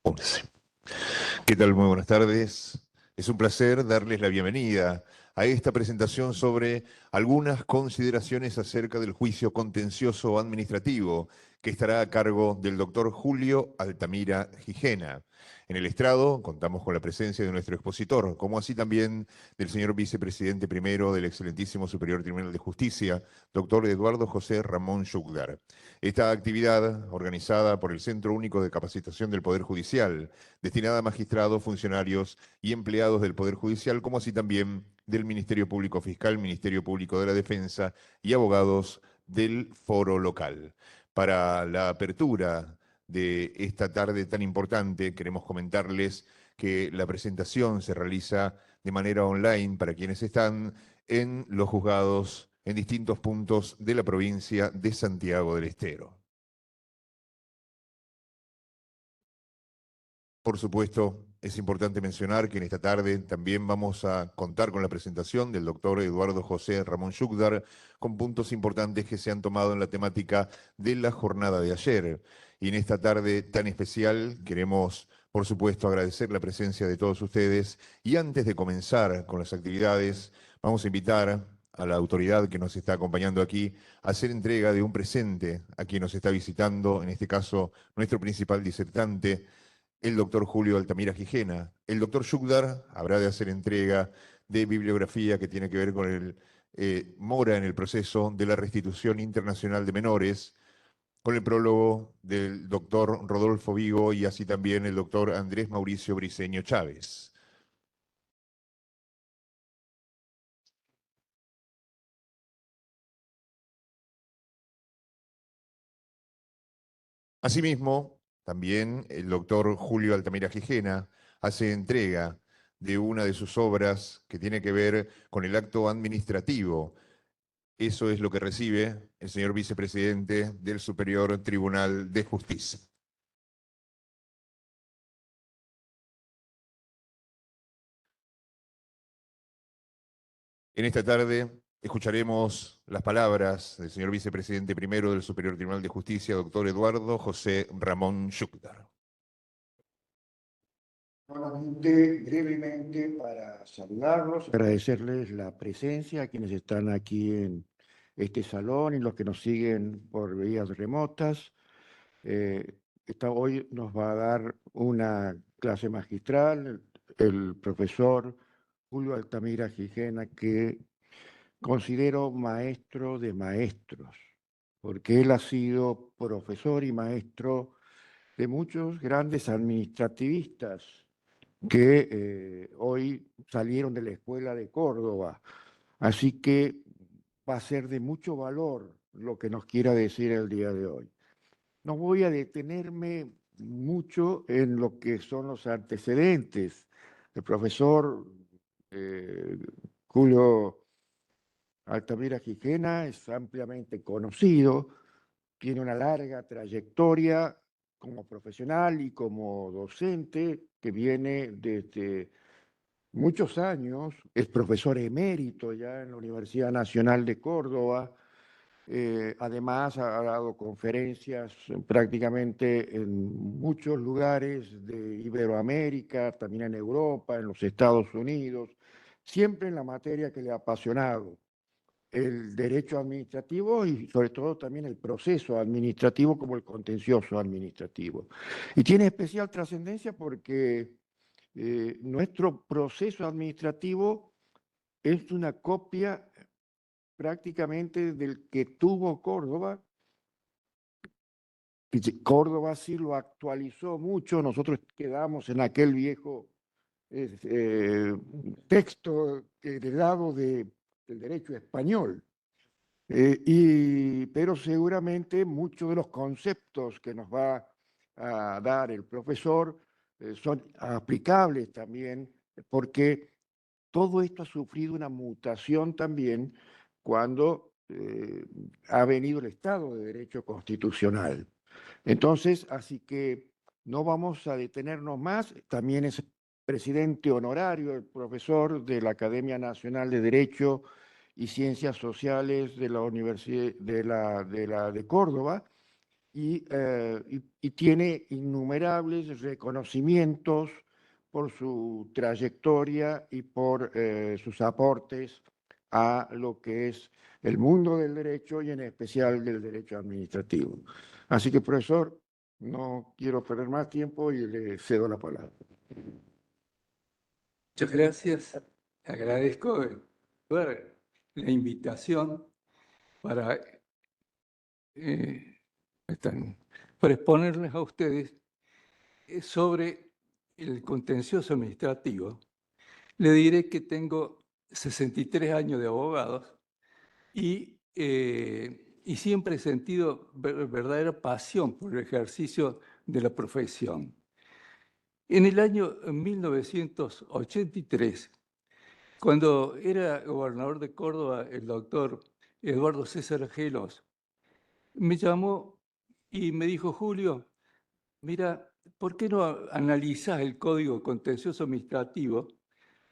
11. ¿Qué tal? Muy buenas tardes. Es un placer darles la bienvenida a esta presentación sobre algunas consideraciones acerca del juicio contencioso administrativo que estará a cargo del doctor Julio Altamira Gijena. En el estrado contamos con la presencia de nuestro expositor, como así también del señor vicepresidente primero del excelentísimo Superior Tribunal de Justicia, doctor Eduardo José Ramón Schugdar. Esta actividad, organizada por el Centro Único de Capacitación del Poder Judicial, destinada a magistrados, funcionarios y empleados del Poder Judicial, como así también del Ministerio Público Fiscal, Ministerio Público de la Defensa y abogados del foro local. Para la apertura de esta tarde tan importante, queremos comentarles que la presentación se realiza de manera online para quienes están en los juzgados en distintos puntos de la provincia de Santiago del Estero. Por supuesto, es importante mencionar que en esta tarde también vamos a contar con la presentación del doctor Eduardo José Ramón Schugdar, con puntos importantes que se han tomado en la temática de la jornada de ayer. Y en esta tarde tan especial queremos, por supuesto, agradecer la presencia de todos ustedes. Y antes de comenzar con las actividades, vamos a invitar a la autoridad que nos está acompañando aquí a hacer entrega de un presente a quien nos está visitando, en este caso nuestro principal disertante, el doctor Julio Altamira Gijena. El doctor Schugdar habrá de hacer entrega de bibliografía que tiene que ver con el mora en el proceso de la restitución internacional de menores, con el prólogo del doctor Rodolfo Vigo y así también el doctor Andrés Mauricio Briceño Chávez. Asimismo, también el doctor Julio Altamira Gijena hace entrega de una de sus obras que tiene que ver con el acto administrativo. Eso es lo que recibe el señor vicepresidente del Superior Tribunal de Justicia. En esta tarde escucharemos las palabras del señor vicepresidente primero del Superior Tribunal de Justicia, doctor Eduardo José Ramón Schugdar. Solamente brevemente para saludarlos, agradecerles la presencia a quienes están aquí en este salón y los que nos siguen por vías remotas. Hoy nos va a dar una clase magistral el profesor Julio Altamira Gijena, que considero maestro de maestros, porque él ha sido profesor y maestro de muchos grandes administrativistas que hoy salieron de la Escuela de Córdoba. Así que va a ser de mucho valor lo que nos quiera decir el día de hoy. No voy a detenerme mucho en lo que son los antecedentes. El profesor Julio Altamira Gijena es ampliamente conocido, tiene una larga trayectoria como profesional y como docente que viene desde muchos años, es profesor emérito ya en la Universidad Nacional de Córdoba. Además ha dado conferencias prácticamente en muchos lugares de Iberoamérica, también en Europa, en los Estados Unidos, siempre en la materia que le ha apasionado, el derecho administrativo y sobre todo también el proceso administrativo como el contencioso administrativo. Y tiene especial trascendencia porque nuestro proceso administrativo es una copia prácticamente del que tuvo Córdoba. Córdoba sí lo actualizó mucho, nosotros quedamos en aquel viejo texto heredado del derecho español. Pero seguramente muchos de los conceptos que nos va a dar el profesor son aplicables también, porque todo esto ha sufrido una mutación también cuando ha venido el Estado de Derecho Constitucional. Entonces, así que no vamos a detenernos más. También es presidente honorario, el profesor de la Academia Nacional de Derecho y Ciencias Sociales de la Universidad de Córdoba, y tiene innumerables reconocimientos por su trayectoria y por sus aportes a lo que es el mundo del derecho y en especial del derecho administrativo. Así que, profesor, no quiero perder más tiempo y le cedo la palabra. Muchas gracias. Agradezco la invitación para, para exponerles a ustedes sobre el contencioso administrativo. Le diré que tengo 63 años de abogados y siempre he sentido verdadera pasión por el ejercicio de la profesión. En el año 1983, cuando era gobernador de Córdoba, el doctor Eduardo César Gelos me llamó y me dijo: Julio, mira, ¿por qué no analizás el Código Contencioso Administrativo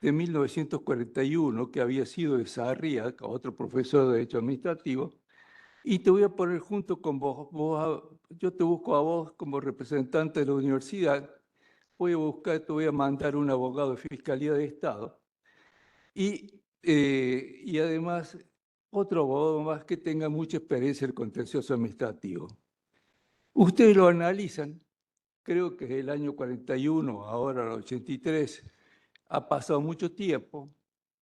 de 1941, que había sido de Sarria, otro profesor de Derecho Administrativo, y te voy a poner junto con vos? Yo te busco a vos como representante de la universidad, te voy a mandar un abogado de Fiscalía de Estado y además otro abogado más que tenga mucha experiencia en el contencioso administrativo. Ustedes lo analizan, creo que es el año 41, ahora el 83, ha pasado mucho tiempo.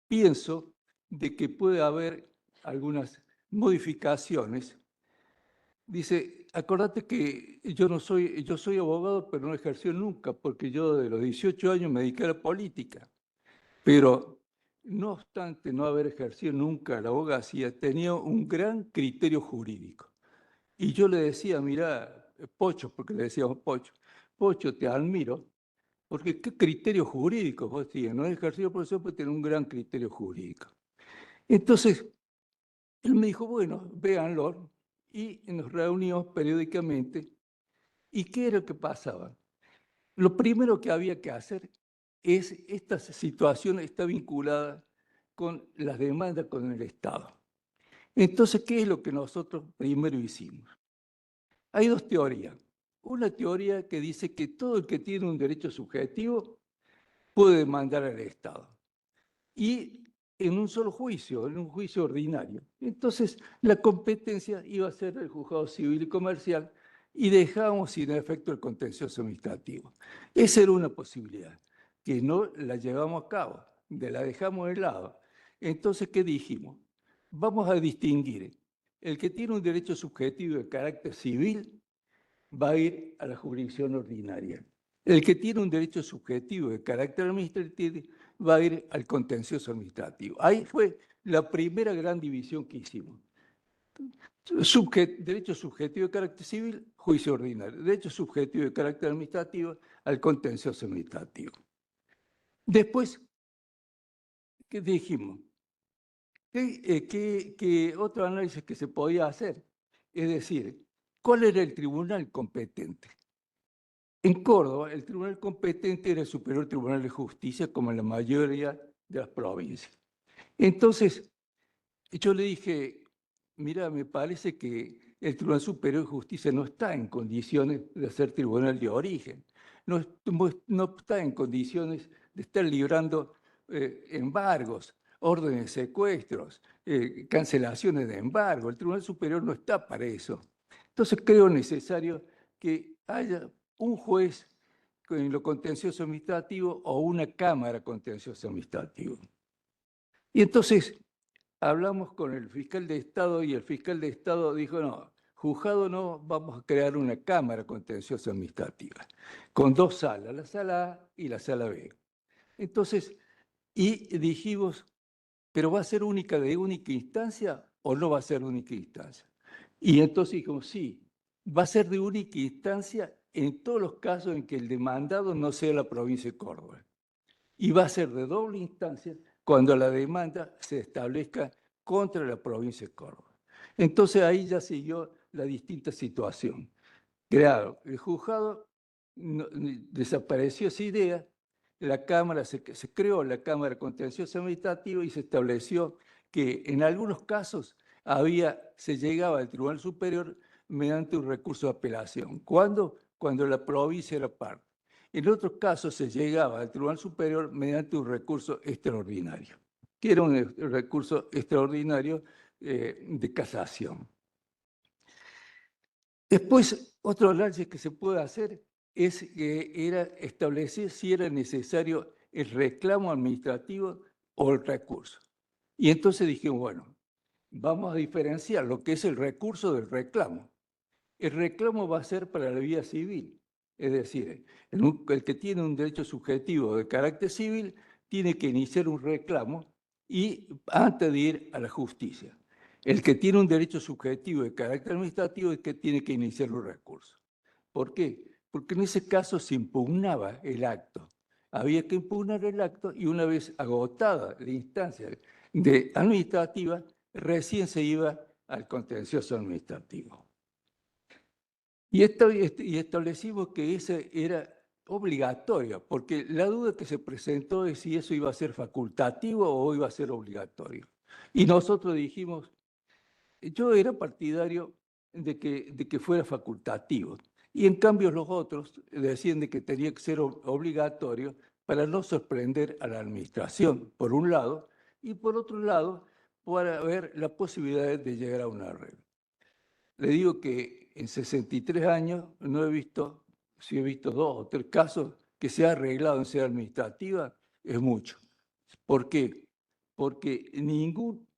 Pienso de que puede haber algunas modificaciones. Dice, acordate que yo soy abogado, pero no ejercí nunca, porque yo de los 18 años me dediqué a la política. Pero no obstante no haber ejercido nunca la abogacía, tenía un gran criterio jurídico. Y yo le decía: mira, Pocho, porque le decíamos Pocho, Pocho, te admiro, porque qué criterio jurídico vos tienes. No he ejercido profesión, pero tiene un gran criterio jurídico. Entonces, él me dijo: bueno, véanlo, y nos reunimos periódicamente. ¿Y qué era lo que pasaba? Lo primero que había que hacer es, esta situación está vinculada con las demandas con el Estado. Entonces, ¿qué es lo que nosotros primero hicimos? Hay dos teorías. Una teoría que dice que todo el que tiene un derecho subjetivo puede demandar al Estado. Y en un solo juicio, en un juicio ordinario. Entonces, la competencia iba a ser el juzgado civil y comercial y dejábamos sin efecto el contencioso administrativo. Esa era una posibilidad, que no la llevamos a cabo, la dejamos de lado. Entonces, ¿qué dijimos? Vamos a distinguir. El que tiene un derecho subjetivo de carácter civil va a ir a la jurisdicción ordinaria. El que tiene un derecho subjetivo de carácter administrativo va a ir al contencioso administrativo. Ahí fue la primera gran división que hicimos. Derecho subjetivo de carácter civil, juicio ordinario. Derecho subjetivo de carácter administrativo, al contencioso administrativo. Después, ¿qué dijimos? ¿Qué otro análisis que se podía hacer? Es decir, ¿cuál era el tribunal competente? En Córdoba, el tribunal competente era el Superior Tribunal de Justicia, como en la mayoría de las provincias. Entonces, yo le dije: mira, me parece que el Tribunal Superior de Justicia no está en condiciones de ser tribunal de origen, no está en condiciones de estar librando embargos, órdenes de secuestros, cancelaciones de embargo. El Tribunal Superior no está para eso. Entonces, creo necesario que haya un juez en lo contencioso administrativo o una cámara contencioso administrativo. Y entonces hablamos con el fiscal de Estado y el fiscal de Estado dijo: no, juzgado no, vamos a crear una cámara contenciosa administrativa con dos salas, la sala A y la sala B. Entonces, y dijimos: ¿pero va a ser única de única instancia o no va a ser única instancia? Y entonces dijimos: sí, va a ser de única instancia en todos los casos en que el demandado no sea la provincia de Córdoba. Y va a ser de doble instancia cuando la demanda se establezca contra la provincia de Córdoba. Entonces ahí ya siguió la distinta situación. Claro, el juzgado desapareció esa idea, la Cámara se creó la Cámara Contencioso Administrativo y se estableció que en algunos casos se llegaba al Tribunal Superior mediante un recurso de apelación. ¿Cuándo? Cuando la provincia era parte. En otros casos se llegaba al Tribunal Superior mediante un recurso extraordinario, que era un recurso extraordinario de casación. Después, otro análisis que se puede hacer es que era establecer si era necesario el reclamo administrativo o el recurso. Y entonces dijimos, bueno, vamos a diferenciar lo que es el recurso del reclamo. El reclamo va a ser para la vía civil, es decir, el que tiene un derecho subjetivo de carácter civil tiene que iniciar un reclamo y antes de ir a la justicia. El que tiene un derecho subjetivo de carácter administrativo es que tiene que iniciar los recursos. ¿Por qué? Porque en ese caso se impugnaba el acto. Había que impugnar el acto y una vez agotada la instancia administrativa, recién se iba al contencioso administrativo. Y establecimos que ese era obligatorio, porque la duda que se presentó es si eso iba a ser facultativo o iba a ser obligatorio. Y nosotros dijimos, yo era partidario de que fuera facultativo. Y en cambio los otros decían de que tenía que ser obligatorio para no sorprender a la administración, por un lado, y por otro lado, para ver la posibilidad de llegar a un arreglo. Le digo que en 63 años no he visto, si he visto 2 o 3 casos que se ha arreglado en sede administrativa, es mucho. ¿Por qué? Porque ningún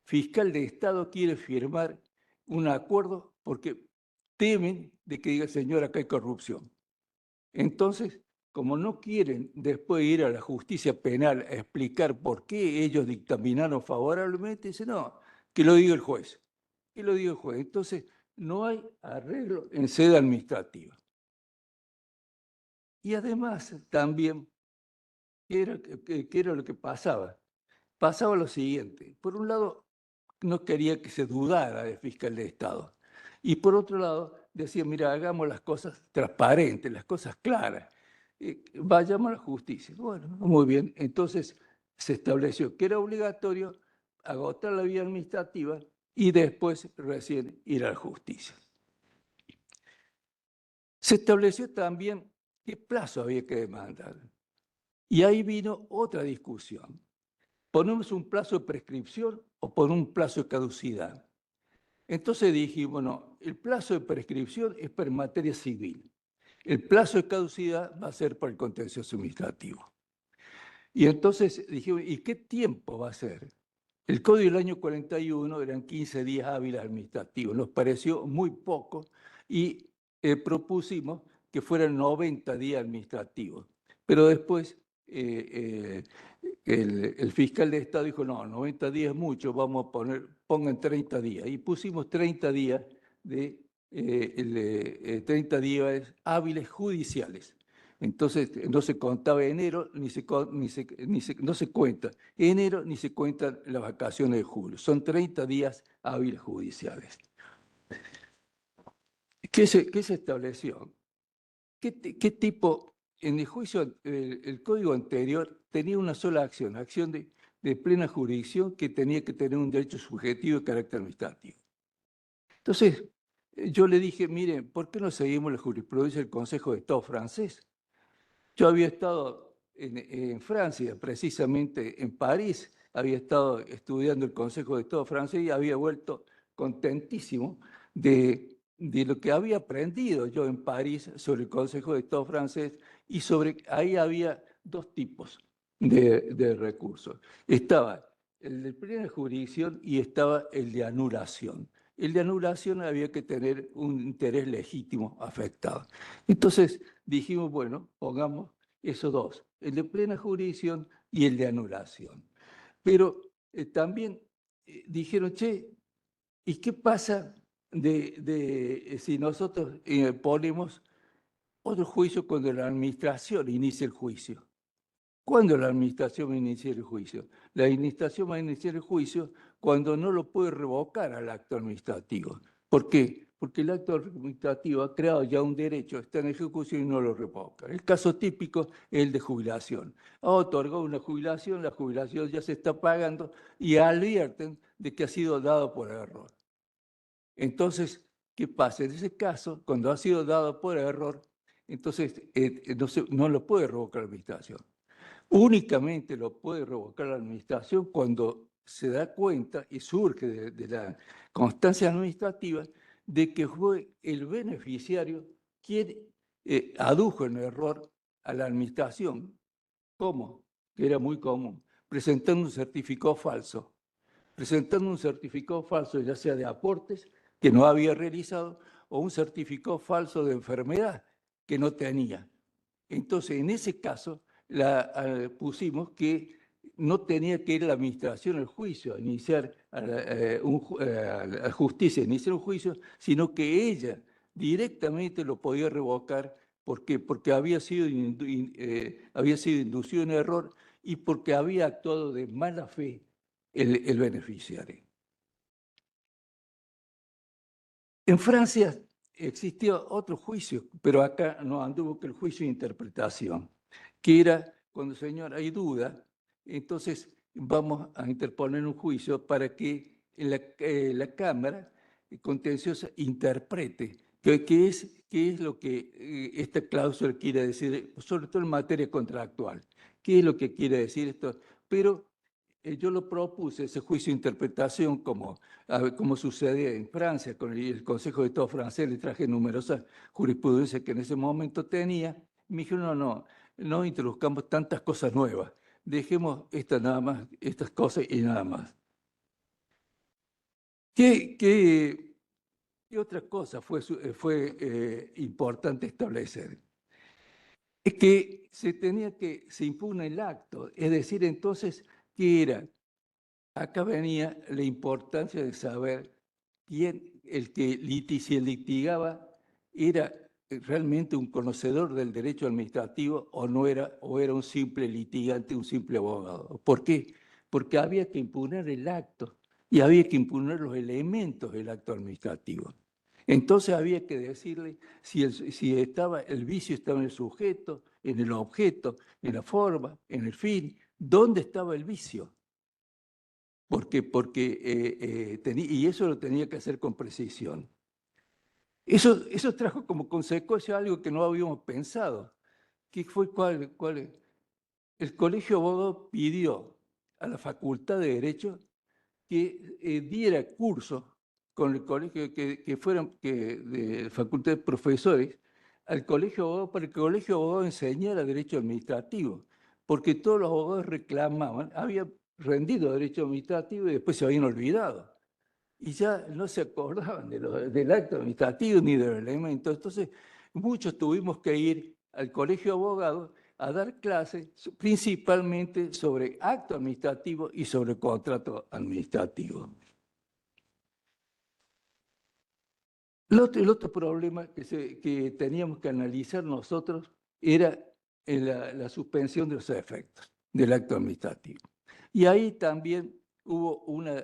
fiscal de Estado quiere firmar un acuerdo porque temen de que diga, señor, acá hay corrupción. Entonces, como no quieren después ir a la justicia penal a explicar por qué ellos dictaminaron favorablemente, dicen, no, que lo diga el juez. Que lo diga el juez. Entonces, no hay arreglo en sede administrativa. Y además, también, ¿qué era lo que pasaba? Pasaba lo siguiente. Por un lado, no quería que se dudara del fiscal de Estado. Y por otro lado, decía, mira, hagamos las cosas transparentes, las cosas claras. Vayamos a la justicia. Bueno, muy bien. Entonces se estableció que era obligatorio agotar la vía administrativa y después recién ir a la justicia. Se estableció también qué plazo había que demandar. Y ahí vino otra discusión. ¿Ponemos un plazo de prescripción o ponemos un plazo de caducidad? Entonces dije, bueno, el plazo de prescripción es para materia civil. El plazo de caducidad va a ser para el contencioso administrativo. Y entonces dije, ¿y qué tiempo va a ser? El código del año 41 eran 15 días hábiles administrativos. Nos pareció muy poco y propusimos que fueran 90 días administrativos. Pero después el fiscal de Estado dijo, no, 90 días es mucho, vamos a pongan 30 días. Y pusimos 30 días 30 días hábiles judiciales. Entonces no se contaba enero, no se cuenta enero, ni se cuentan las vacaciones de julio. Son 30 días hábiles judiciales. ¿Qué se estableció? ¿Qué tipo? En el juicio, el código anterior tenía una sola acción de plena jurisdicción que tenía que tener un derecho subjetivo de carácter administrativo. Entonces, yo le dije, miren, ¿por qué no seguimos la jurisprudencia del Consejo de Estado francés? Yo había estado en Francia, precisamente en París, había estado estudiando el Consejo de Estado francés y había vuelto contentísimo de lo que había aprendido yo en París sobre el Consejo de Estado francés y ahí había 2 tipos de recursos. Estaba el de plena jurisdicción y estaba el de anulación. El de anulación había que tener un interés legítimo afectado. Entonces dijimos, bueno, pongamos esos 2, el de plena jurisdicción y el de anulación. Pero también dijeron, che, ¿y qué pasa si nosotros ponemos otro juicio cuando la administración inicia el juicio? ¿Cuándo la administración va a iniciar el juicio? La administración va a iniciar el juicio cuando no lo puede revocar al acto administrativo. ¿Por qué? Porque el acto administrativo ha creado ya un derecho, está en ejecución y no lo revoca. El caso típico es el de jubilación. Ha otorgado una jubilación, la jubilación ya se está pagando y advierten de que ha sido dado por error. Entonces, ¿qué pasa? En ese caso, cuando ha sido dado por error, entonces no lo puede revocar la administración. Únicamente lo puede revocar la administración cuando se da cuenta y surge de la constancia administrativa de que fue el beneficiario quien adujo el error a la administración. ¿Cómo? Que era muy común, presentando un certificado falso. Presentando un certificado falso, ya sea de aportes que no había realizado o un certificado falso de enfermedad que no tenía. Entonces, en ese caso, pusimos que no tenía que ir a la administración al juicio, a iniciar a la justicia, a iniciar un juicio, sino que ella directamente lo podía revocar. ¿Por qué? Porque había sido inducido en error y porque había actuado de mala fe el beneficiario. En Francia existía otro juicio, pero acá no anduvo que el juicio de interpretación, que era cuando, señor, hay duda, entonces vamos a interponer un juicio para que la Cámara contenciosa interprete qué es lo que esta cláusula quiere decir, sobre todo en materia contractual. ¿Qué es lo que quiere decir esto? Pero yo lo propuse, ese juicio de interpretación, como sucede en Francia, con el Consejo de Estado francés, le traje numerosas jurisprudencias que en ese momento tenía. Me dijeron, no introduzcamos tantas cosas nuevas, dejemos estas cosas y nada más. ¿Qué otra cosa fue importante establecer? Es que se impugna el acto, es decir, entonces, ¿qué era? Acá venía la importancia de saber quién, si el litigaba, era realmente un conocedor del derecho administrativo o era un simple litigante, un simple abogado. ¿Por qué? Porque había que impugnar el acto y había que impugnar los elementos del acto administrativo. Entonces había que decirle si el vicio estaba en el sujeto, en el objeto, en la forma, en el fin, ¿dónde estaba el vicio? Y eso lo tenía que hacer con precisión. Eso trajo como consecuencia algo que no habíamos pensado. ¿Qué fue cuál? El Colegio de Abogados pidió a la Facultad de Derecho que diera cursos con el colegio, de Facultad de Profesores, al Colegio de Abogados, para que el Colegio de Abogados enseñara Derecho Administrativo, porque todos los abogados reclamaban, habían rendido Derecho Administrativo y después se habían olvidado. Y ya no se acordaban del acto administrativo ni de los elementos. Entonces, muchos tuvimos que ir al Colegio de Abogados a dar clases principalmente sobre acto administrativo y sobre contrato administrativo. El otro problema que teníamos que analizar nosotros era la suspensión de los efectos del acto administrativo. Y ahí también hubo una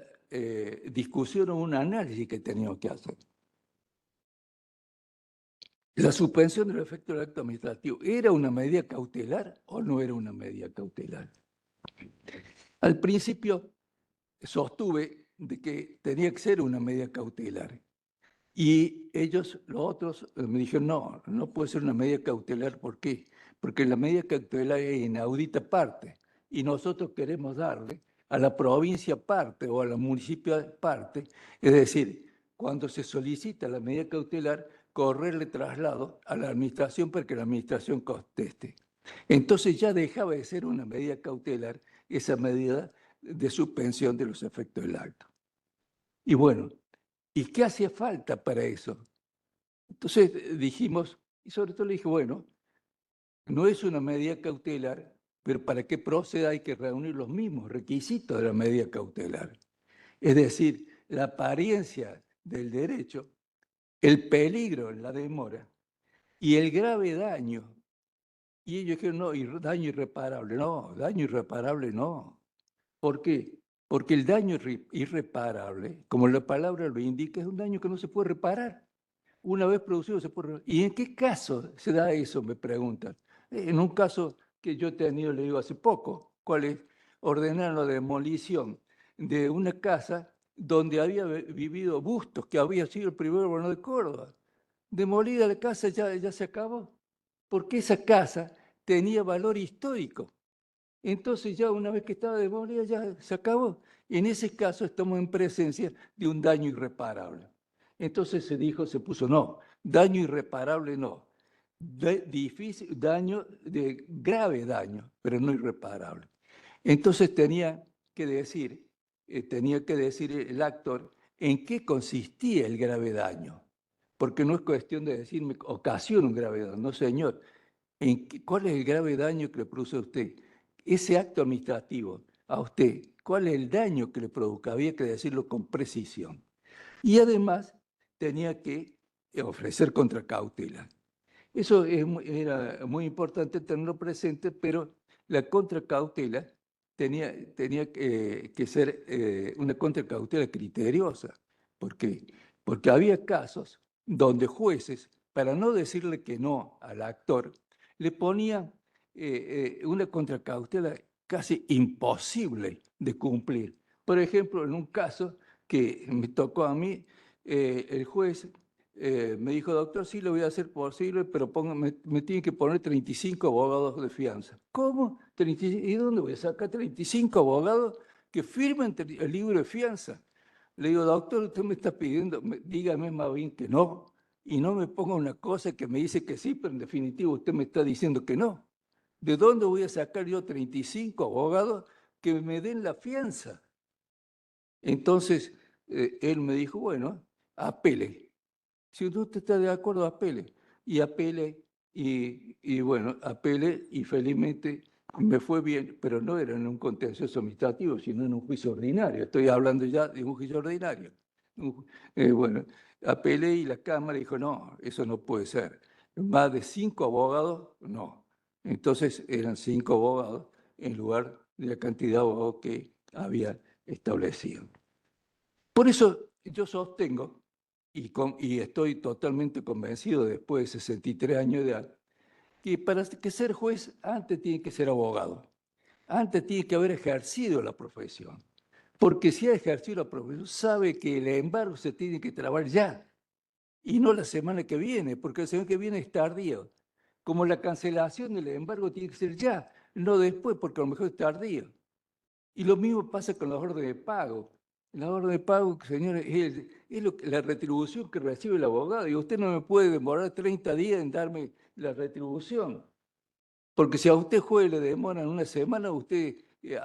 discusión o un análisis que teníamos que hacer. ¿La suspensión del efecto del acto administrativo era una medida cautelar o no era una medida cautelar? Al principio sostuve de que tenía que ser una medida cautelar. Y los otros, me dijeron, no puede ser una medida cautelar. ¿Por qué? Porque la medida cautelar es inaudita parte y nosotros queremos darle a la provincia parte o a la municipio parte, es decir, cuando se solicita la medida cautelar, correrle traslado a la administración para que la administración conteste. Entonces ya dejaba de ser una medida cautelar esa medida de suspensión de los efectos del acto. Y bueno, ¿y qué hacía falta para eso? Entonces dijimos, y sobre todo le dije, bueno, no es una medida cautelar, pero para que proceda hay que reunir los mismos requisitos de la medida cautelar. Es decir, la apariencia del derecho, el peligro en la demora y el grave daño. Y ellos dijeron, no, daño irreparable. No, daño irreparable no. ¿Por qué? Porque el daño irreparable, como la palabra lo indica, es un daño que no se puede reparar. Una vez producido se puede reparar. ¿Y en qué caso se da eso? Me preguntan. En un caso que yo he tenido, le digo hace poco, ¿cuál es? Ordenar la demolición de una casa donde había vivido Bustos, que había sido el primer gobernador de Córdoba. Demolida la casa, ya se acabó, porque esa casa tenía valor histórico. Entonces ya una vez que estaba demolida ya se acabó. En ese caso estamos en presencia de un daño irreparable. Entonces se puso no, daño irreparable no. Difícil, de grave daño, pero no irreparable. Entonces tenía que decir el actor en qué consistía el grave daño. Porque no es cuestión de decirme ocasiona un grave daño, no señor. ¿Cuál es el grave daño que le produce a usted? Ese acto administrativo, a usted, ¿cuál es el daño que le produzca? Había que decirlo con precisión. Y además tenía que ofrecer contracautela. Eso era muy importante tenerlo presente, pero la contracautela tenía que ser una contracautela criteriosa. ¿Por qué? Porque había casos donde jueces, para no decirle que no al actor, le ponían una contracautela casi imposible de cumplir. Por ejemplo, en un caso que me tocó a mí, el juez me dijo, doctor, sí lo voy a hacer posible, pero me tiene que poner 35 abogados de fianza. ¿Cómo? ¿Y dónde voy a sacar 35 abogados que firmen el libro de fianza? Le digo, doctor, usted me está pidiendo, dígame más bien que no, y no me ponga una cosa que me dice que sí, pero en definitiva usted me está diciendo que no. ¿De dónde voy a sacar yo 35 abogados que me den la fianza? Entonces, él me dijo, bueno, apele. Si usted está de acuerdo, apele. Y apele, y bueno, apele, y felizmente me fue bien, pero no era en un contencioso administrativo, sino en un juicio ordinario. Estoy hablando ya de un juicio ordinario. Bueno, apelé y la Cámara dijo, no, eso no puede ser. Más de 5 abogados, no. Entonces eran 5 abogados en lugar de la cantidad de abogados que había establecido. Por eso yo sostengo, y estoy totalmente convencido después de 63 años de edad, que para que ser juez antes tiene que ser abogado. Antes tiene que haber ejercido la profesión. Porque si ha ejercido la profesión, sabe que el embargo se tiene que trabar ya. Y no la semana que viene, porque la semana que viene es tardío. Como la cancelación del embargo tiene que ser ya, no después, porque a lo mejor es tardío. Y lo mismo pasa con las órdenes de pago. La orden de pago, señores, es la retribución que recibe el abogado. Y usted no me puede demorar 30 días en darme la retribución. Porque si a usted juez le demoran una semana, usted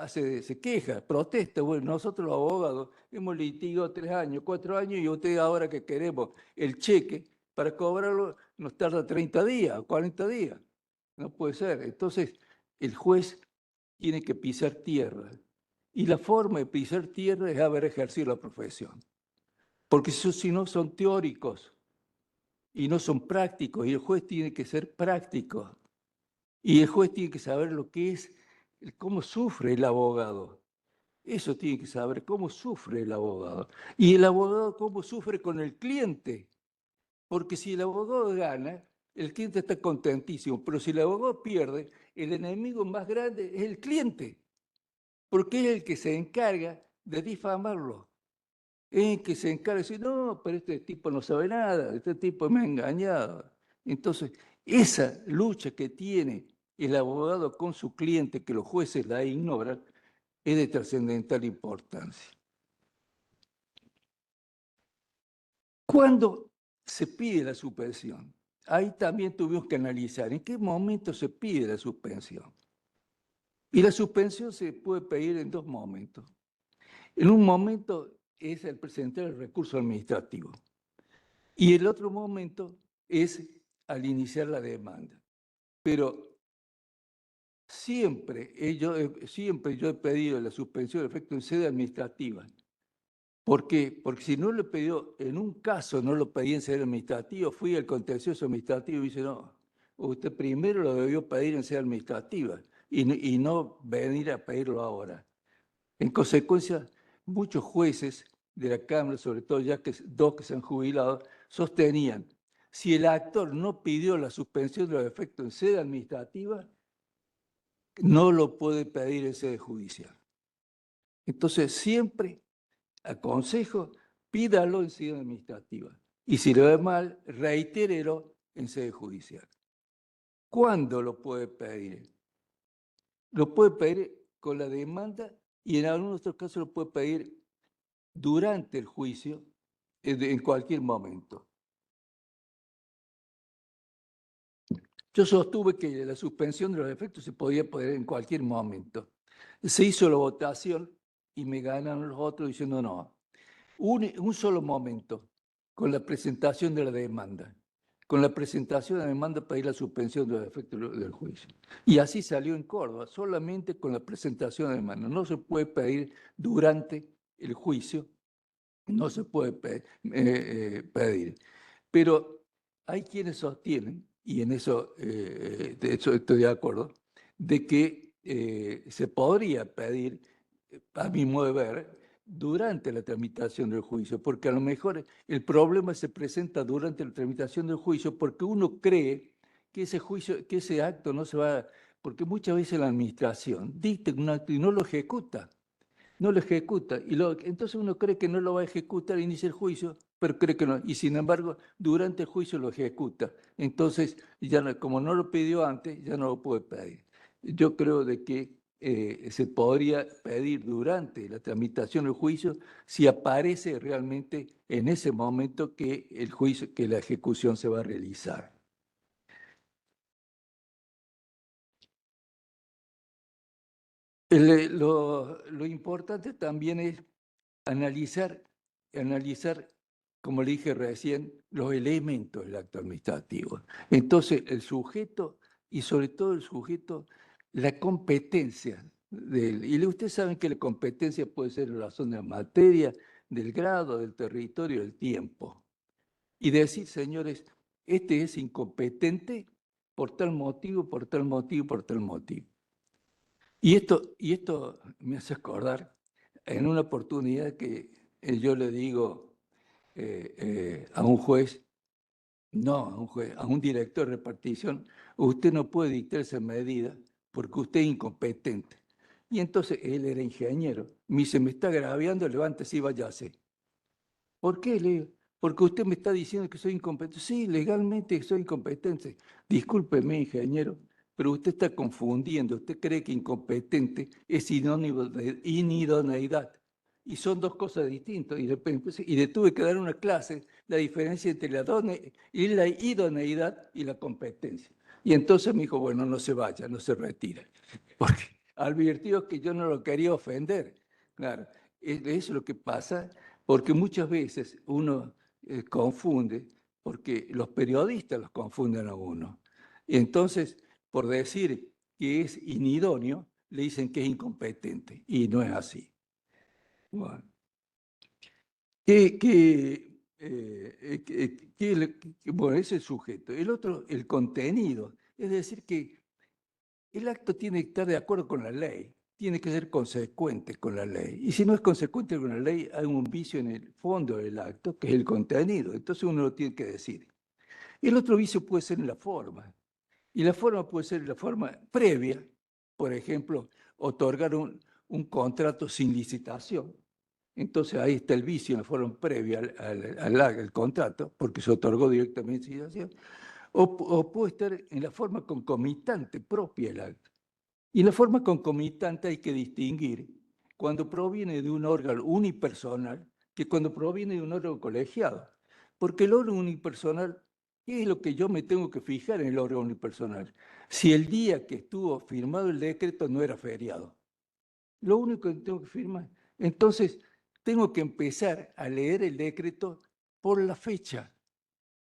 se queja, protesta. Bueno, nosotros los abogados hemos litigado 3 años, 4 años, y usted ahora que queremos el cheque para cobrarlo nos tarda 30 días, 40 días. No puede ser. Entonces, el juez tiene que pisar tierra. Y la forma de pisar tierra es haber ejercido la profesión. Porque si no son teóricos y no son prácticos, y el juez tiene que ser práctico. Y el juez tiene que saber lo que es, cómo sufre el abogado. Eso tiene que saber, cómo sufre el abogado. Y el abogado cómo sufre con el cliente. Porque si el abogado gana, el cliente está contentísimo. Pero si el abogado pierde, el enemigo más grande es el cliente. Porque es el que se encarga de difamarlo. Es el que se encarga de decir, no, pero este tipo no sabe nada, este tipo me ha engañado. Entonces, esa lucha que tiene el abogado con su cliente, que los jueces la ignoran, es de trascendental importancia. ¿Cuándo se pide la suspensión? Ahí también tuvimos que analizar en qué momento se pide la suspensión. Y la suspensión se puede pedir en 2 momentos. En un momento es el presentar el recurso administrativo. Y el otro momento es al iniciar la demanda. Pero siempre yo he pedido la suspensión de efecto en sede administrativa. ¿Por qué? Porque si no lo he pedido, en un caso no lo pedí en sede administrativa, fui al contencioso administrativo y dice, no, usted primero lo debió pedir en sede administrativa y no venir a pedirlo ahora. En consecuencia, muchos jueces de la Cámara, sobre todo ya que 2 que se han jubilado, sostenían, si el actor no pidió la suspensión de los efectos en sede administrativa, no lo puede pedir en sede judicial. Entonces, siempre aconsejo, pídalo en sede administrativa. Y si lo ve mal, reitérelo en sede judicial. ¿Cuándo lo puede pedir? Lo puede pedir con la demanda y en algunos otros casos lo puede pedir durante el juicio, en cualquier momento. Yo sostuve que la suspensión de los efectos se podía pedir en cualquier momento. Se hizo la votación y me ganaron los otros diciendo no. Un solo momento, con la presentación de la demanda. Con la presentación de la demanda pedir la suspensión de los efectos del juicio. Y así salió en Córdoba, solamente con la presentación de la demanda. No se puede pedir durante el juicio, no se puede pedir. Pero hay quienes sostienen, y en eso, de hecho estoy de acuerdo, de que se podría pedir, a mi modo de ver, durante la tramitación del juicio, porque a lo mejor el problema se presenta durante la tramitación del juicio porque uno cree que ese juicio, que ese acto no se va, porque muchas veces la administración dicta un acto y no lo ejecuta. No lo ejecuta. Entonces uno cree que no lo va a ejecutar, inicia el juicio, pero cree que no. Y sin embargo, durante el juicio lo ejecuta. Entonces, ya no, como no lo pidió antes, ya no lo puede pedir. Yo creo de que se podría pedir durante la tramitación del juicio si aparece realmente en ese momento que el juicio, que la ejecución se va a realizar. Lo importante también es analizar, como le dije recién, los elementos del acto administrativo. Entonces, el sujeto, y sobre todo el sujeto, la competencia de él. Y ustedes saben que la competencia puede ser en razón de la materia, del grado, del territorio, del tiempo. Y decir, señores, este es incompetente por tal motivo, por tal motivo, por tal motivo. Y esto me hace acordar en una oportunidad que yo le digo a un juez, a un director de repartición, usted no puede dictar esa medida porque usted es incompetente. Y entonces él era ingeniero. Me dice, me está agraviando, levántese y váyase. ¿Por qué? Le digo, porque usted me está diciendo que soy incompetente. Sí, legalmente soy incompetente. Discúlpeme, ingeniero, pero usted está confundiendo. Usted cree que incompetente es sinónimo de inidoneidad. Y son dos cosas distintas. Y le tuve que dar una clase, la diferencia entre la idoneidad y la competencia. Y entonces me dijo, bueno, no se vaya, no se retire. Porque advirtió que yo no lo quería ofender. Claro, eso es lo que pasa, porque muchas veces uno confunde, porque los periodistas los confunden a uno. Y entonces, por decir que es inidóneo, le dicen que es incompetente, y no es así. Bueno, bueno, ese es el sujeto. El otro, el contenido. Es decir, que el acto tiene que estar de acuerdo con la ley, tiene que ser consecuente con la ley. Y si no es consecuente con la ley, hay un vicio en el fondo del acto, que es el contenido. Entonces uno lo tiene que decir. El otro vicio puede ser en la forma. Y la forma puede ser la forma previa, por ejemplo, otorgar un contrato sin licitación. Entonces ahí está el vicio en la forma previa al contrato, porque se otorgó directamente sin licitación. O puede estar en la forma concomitante propia del acto. Y la forma concomitante hay que distinguir cuando proviene de un órgano unipersonal que cuando proviene de un órgano colegiado. Porque el órgano unipersonal, ¿qué es lo que yo me tengo que fijar en el órgano unipersonal? Si el día que estuvo firmado el decreto no era feriado. Lo único que tengo que firmar. Entonces, tengo que empezar a leer el decreto por la fecha.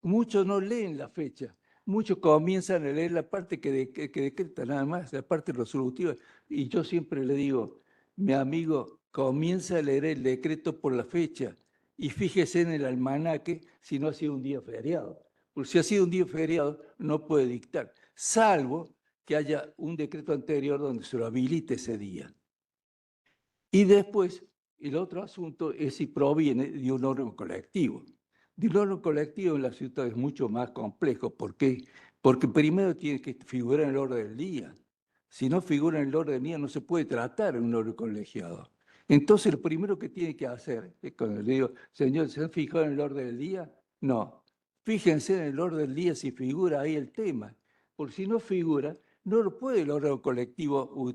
Muchos no leen la fecha. Muchos comienzan a leer la parte que decreta nada más, la parte resolutiva. Y yo siempre le digo, mi amigo, comienza a leer el decreto por la fecha y fíjese en el almanaque si no ha sido un día feriado. Porque si ha sido un día feriado, no puede dictar, salvo que haya un decreto anterior donde se lo habilite ese día. Y después, el otro asunto es si proviene de un órgano colectivo. De un órgano colectivo en la ciudad es mucho más complejo. ¿Por qué? Porque primero tiene que figurar en el orden del día. Si no figura en el orden del día, no se puede tratar en un órgano colegiado. Entonces, lo primero que tiene que hacer, es cuando le digo, señor, ¿se han fijado en el orden del día? No. Fíjense en el orden del día si figura ahí el tema, porque si no figura, no lo puede el órgano colectivo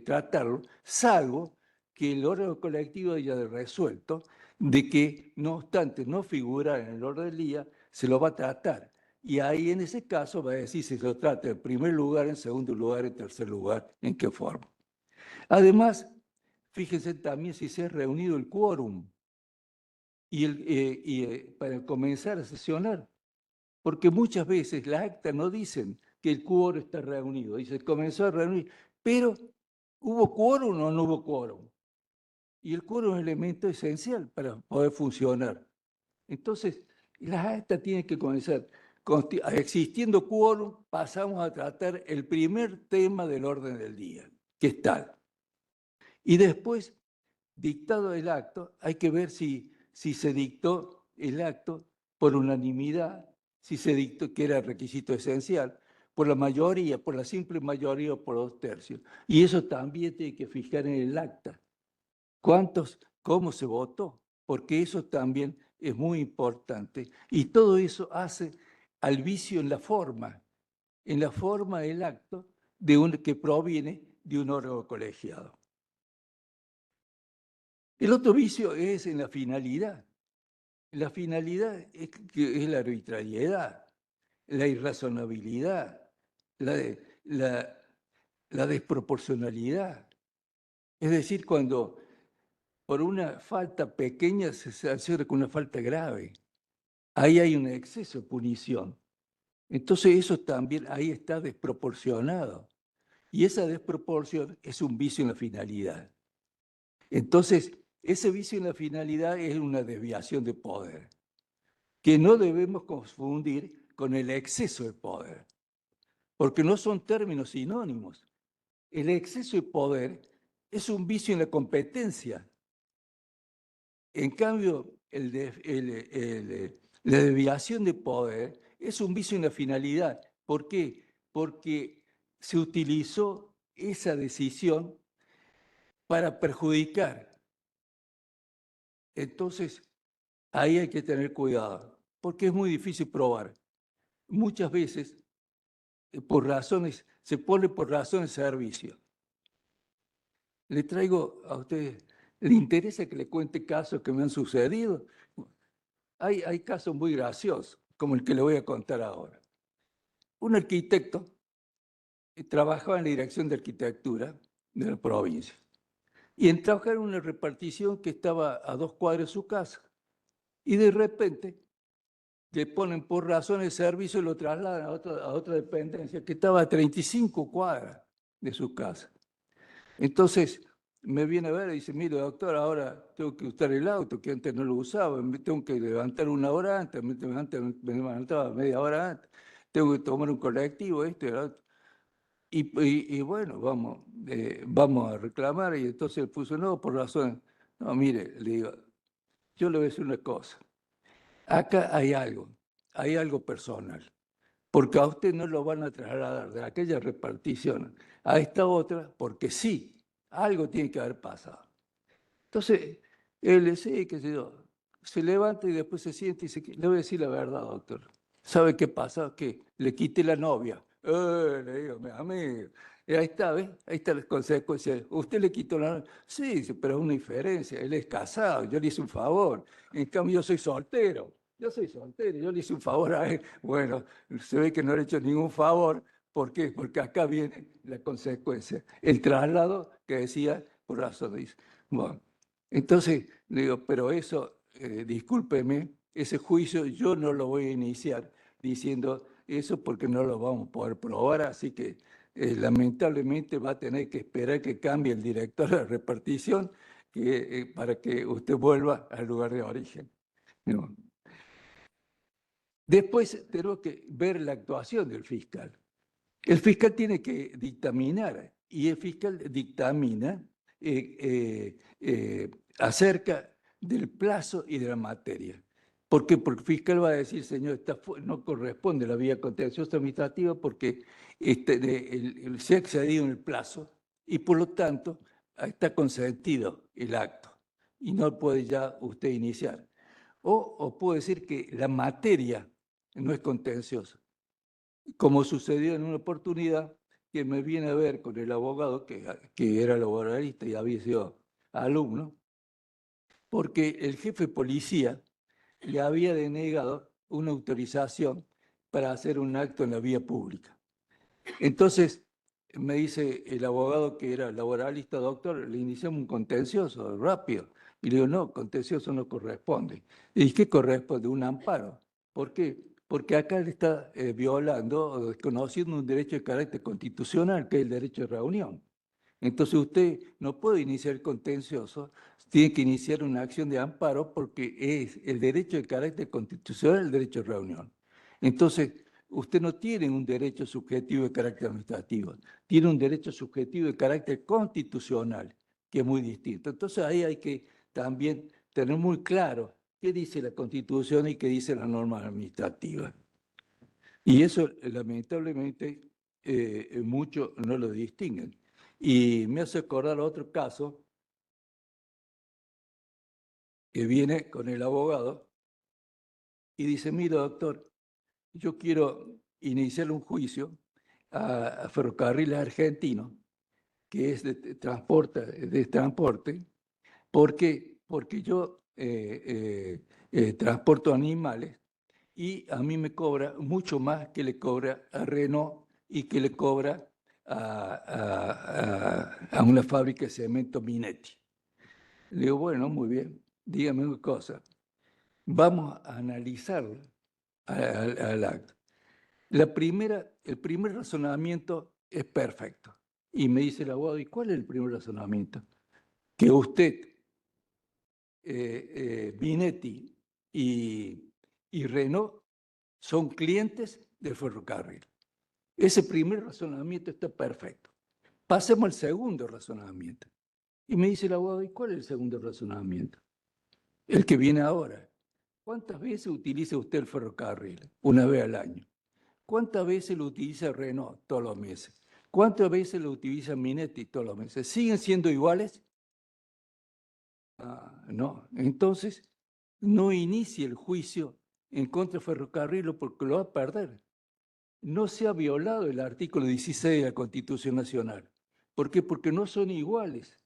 tratarlo, salvo que el órgano colectivo haya resuelto de que, no obstante no figurar en el orden del día, se lo va a tratar. Y ahí en ese caso va a decir si se lo trata en primer lugar, en segundo lugar, en tercer lugar, en qué forma. Además, fíjense también si se ha reunido el quórum para comenzar a sesionar, porque muchas veces las actas no dicen que el quórum está reunido, dice comenzó a reunir, pero ¿hubo quórum o no hubo quórum? Y el quórum es un elemento esencial para poder funcionar. Entonces, las actas tienen que comenzar. Existiendo quórum, pasamos a tratar el primer tema del orden del día, que es tal. Y después, dictado el acto, hay que ver si se dictó el acto por unanimidad, si se dictó, que era requisito esencial, por la mayoría, por la simple mayoría o por 2/3. Y eso también tiene que fijar en el acta. ¿Cómo se votó? Porque eso también es muy importante. Y todo eso hace al vicio en la forma del acto que proviene de un órgano colegiado. El otro vicio es en la finalidad. La finalidad es la arbitrariedad, la irrazonabilidad, la desproporcionalidad. Es decir, cuando por una falta pequeña se sanciona con una falta grave. Ahí hay un exceso de punición. Entonces eso también ahí está desproporcionado. Y esa desproporción es un vicio en la finalidad. Entonces, ese vicio en la finalidad es una desviación de poder, que no debemos confundir con el exceso de poder, porque no son términos sinónimos. El exceso de poder es un vicio en la competencia. En cambio, la desviación de poder es un vicio en la finalidad. ¿Por qué? Porque se utilizó esa decisión para perjudicar. Entonces, ahí hay que tener cuidado, porque es muy difícil probar. Muchas veces, se pone por razones de servicio. Le traigo a ustedes, ¿le interesa que le cuente casos que me han sucedido? Hay casos muy graciosos, como el que le voy a contar ahora. Un arquitecto trabajaba en la dirección de arquitectura de la provincia y trabajaba en una repartición que estaba a 2 cuadras de su casa. Y de repente le ponen por razones de servicio y lo trasladan a otra dependencia que estaba a 35 cuadras de su casa. Entonces me viene a ver y dice, mire doctor, ahora tengo que usar el auto, que antes no lo usaba, me tengo que levantar 1 hora antes, me levantaba media hora antes, tengo que tomar un colectivo, esto y el otro. Y bueno, vamos a reclamar, y entonces él puso, no, por razón, no, mire, le digo, yo le voy a decir una cosa, acá hay algo personal, porque a usted no lo van a trasladar de aquella repartición a esta otra, porque sí, algo tiene que haber pasado. Entonces, él le dice, qué sé yo, se levanta y después se siente y dice, le voy a decir la verdad, doctor. ¿Sabe qué pasa? Que le quité la novia. Le digo, mi amigo. Y ahí está, ¿ves? Ahí están las consecuencias. ¿Usted le quitó la novia? Sí, dice, pero es una diferencia. Él es casado, yo le hice un favor. En cambio, yo soy soltero. Yo soy soltero, yo le hice un favor a él. Bueno, se ve que no le he hecho ningún favor. ¿Por qué? Porque acá viene la consecuencia. El traslado que decía por razón. Dice, bueno, entonces le digo, pero eso, discúlpeme, ese juicio yo no lo voy a iniciar diciendo eso porque no lo vamos a poder probar, así que lamentablemente va a tener que esperar que cambie el director de la repartición para que usted vuelva al lugar de origen. No. Después tenemos que ver la actuación del fiscal. El fiscal tiene que dictaminar y el fiscal dictamina acerca del plazo y de la materia. ¿Por qué? Porque el fiscal va a decir, señor, no corresponde la vía contenciosa administrativa porque se ha excedido en el plazo y por lo tanto está consentido el acto y no puede ya usted iniciar. O puede decir que la materia no es contenciosa, como sucedió en una oportunidad que me viene a ver con el abogado que era laboralista y había sido alumno, porque el jefe de policía le había denegado una autorización para hacer un acto en la vía pública. Entonces, me dice el abogado que era laboralista, doctor, le iniciamos un contencioso rápido. Y le digo, no, contencioso no corresponde. ¿Y qué corresponde? Un amparo. ¿Por qué? Porque acá le está violando o desconociendo un derecho de carácter constitucional, que es el derecho de reunión. Entonces usted no puede iniciar el contencioso, tiene que iniciar una acción de amparo porque es el derecho de carácter constitucional el derecho de reunión. Entonces, usted no tiene un derecho subjetivo de carácter administrativo, tiene un derecho subjetivo de carácter constitucional, que es muy distinto. Entonces ahí hay que también tener muy claro qué dice la Constitución y qué dice la norma administrativa. Y eso, lamentablemente, muchos no lo distinguen. Y me hace acordar otro caso que viene con el abogado y dice, mira, doctor, yo quiero iniciar un juicio a Ferrocarriles Argentinos, que es de transporte. ¿Por qué? Porque yo transporto animales y a mí me cobra mucho más que le cobra a Renault y que le cobra a una fábrica de cemento Minetti. Le digo, bueno, muy bien, dígame una cosa. Vamos a analizarlo al acto. El primer razonamiento es perfecto. Y me dice el abogado, ¿y cuál es el primer razonamiento? Que usted, Minetti y Renault son clientes del ferrocarril. Ese primer razonamiento está perfecto. Pasemos al segundo razonamiento. Y me dice el abogado, ¿y cuál es el segundo razonamiento? El que viene ahora. ¿Cuántas veces utiliza usted el ferrocarril? Una vez al año. ¿Cuántas veces lo utiliza Renault? Todos los meses. ¿Cuántas veces lo utiliza Minetti? Todos los meses. ¿Siguen siendo iguales? No. Entonces, no inicie el juicio en contra del ferrocarril porque lo va a perder. No se ha violado el artículo 16 de la Constitución Nacional. ¿Por qué? Porque no son iguales.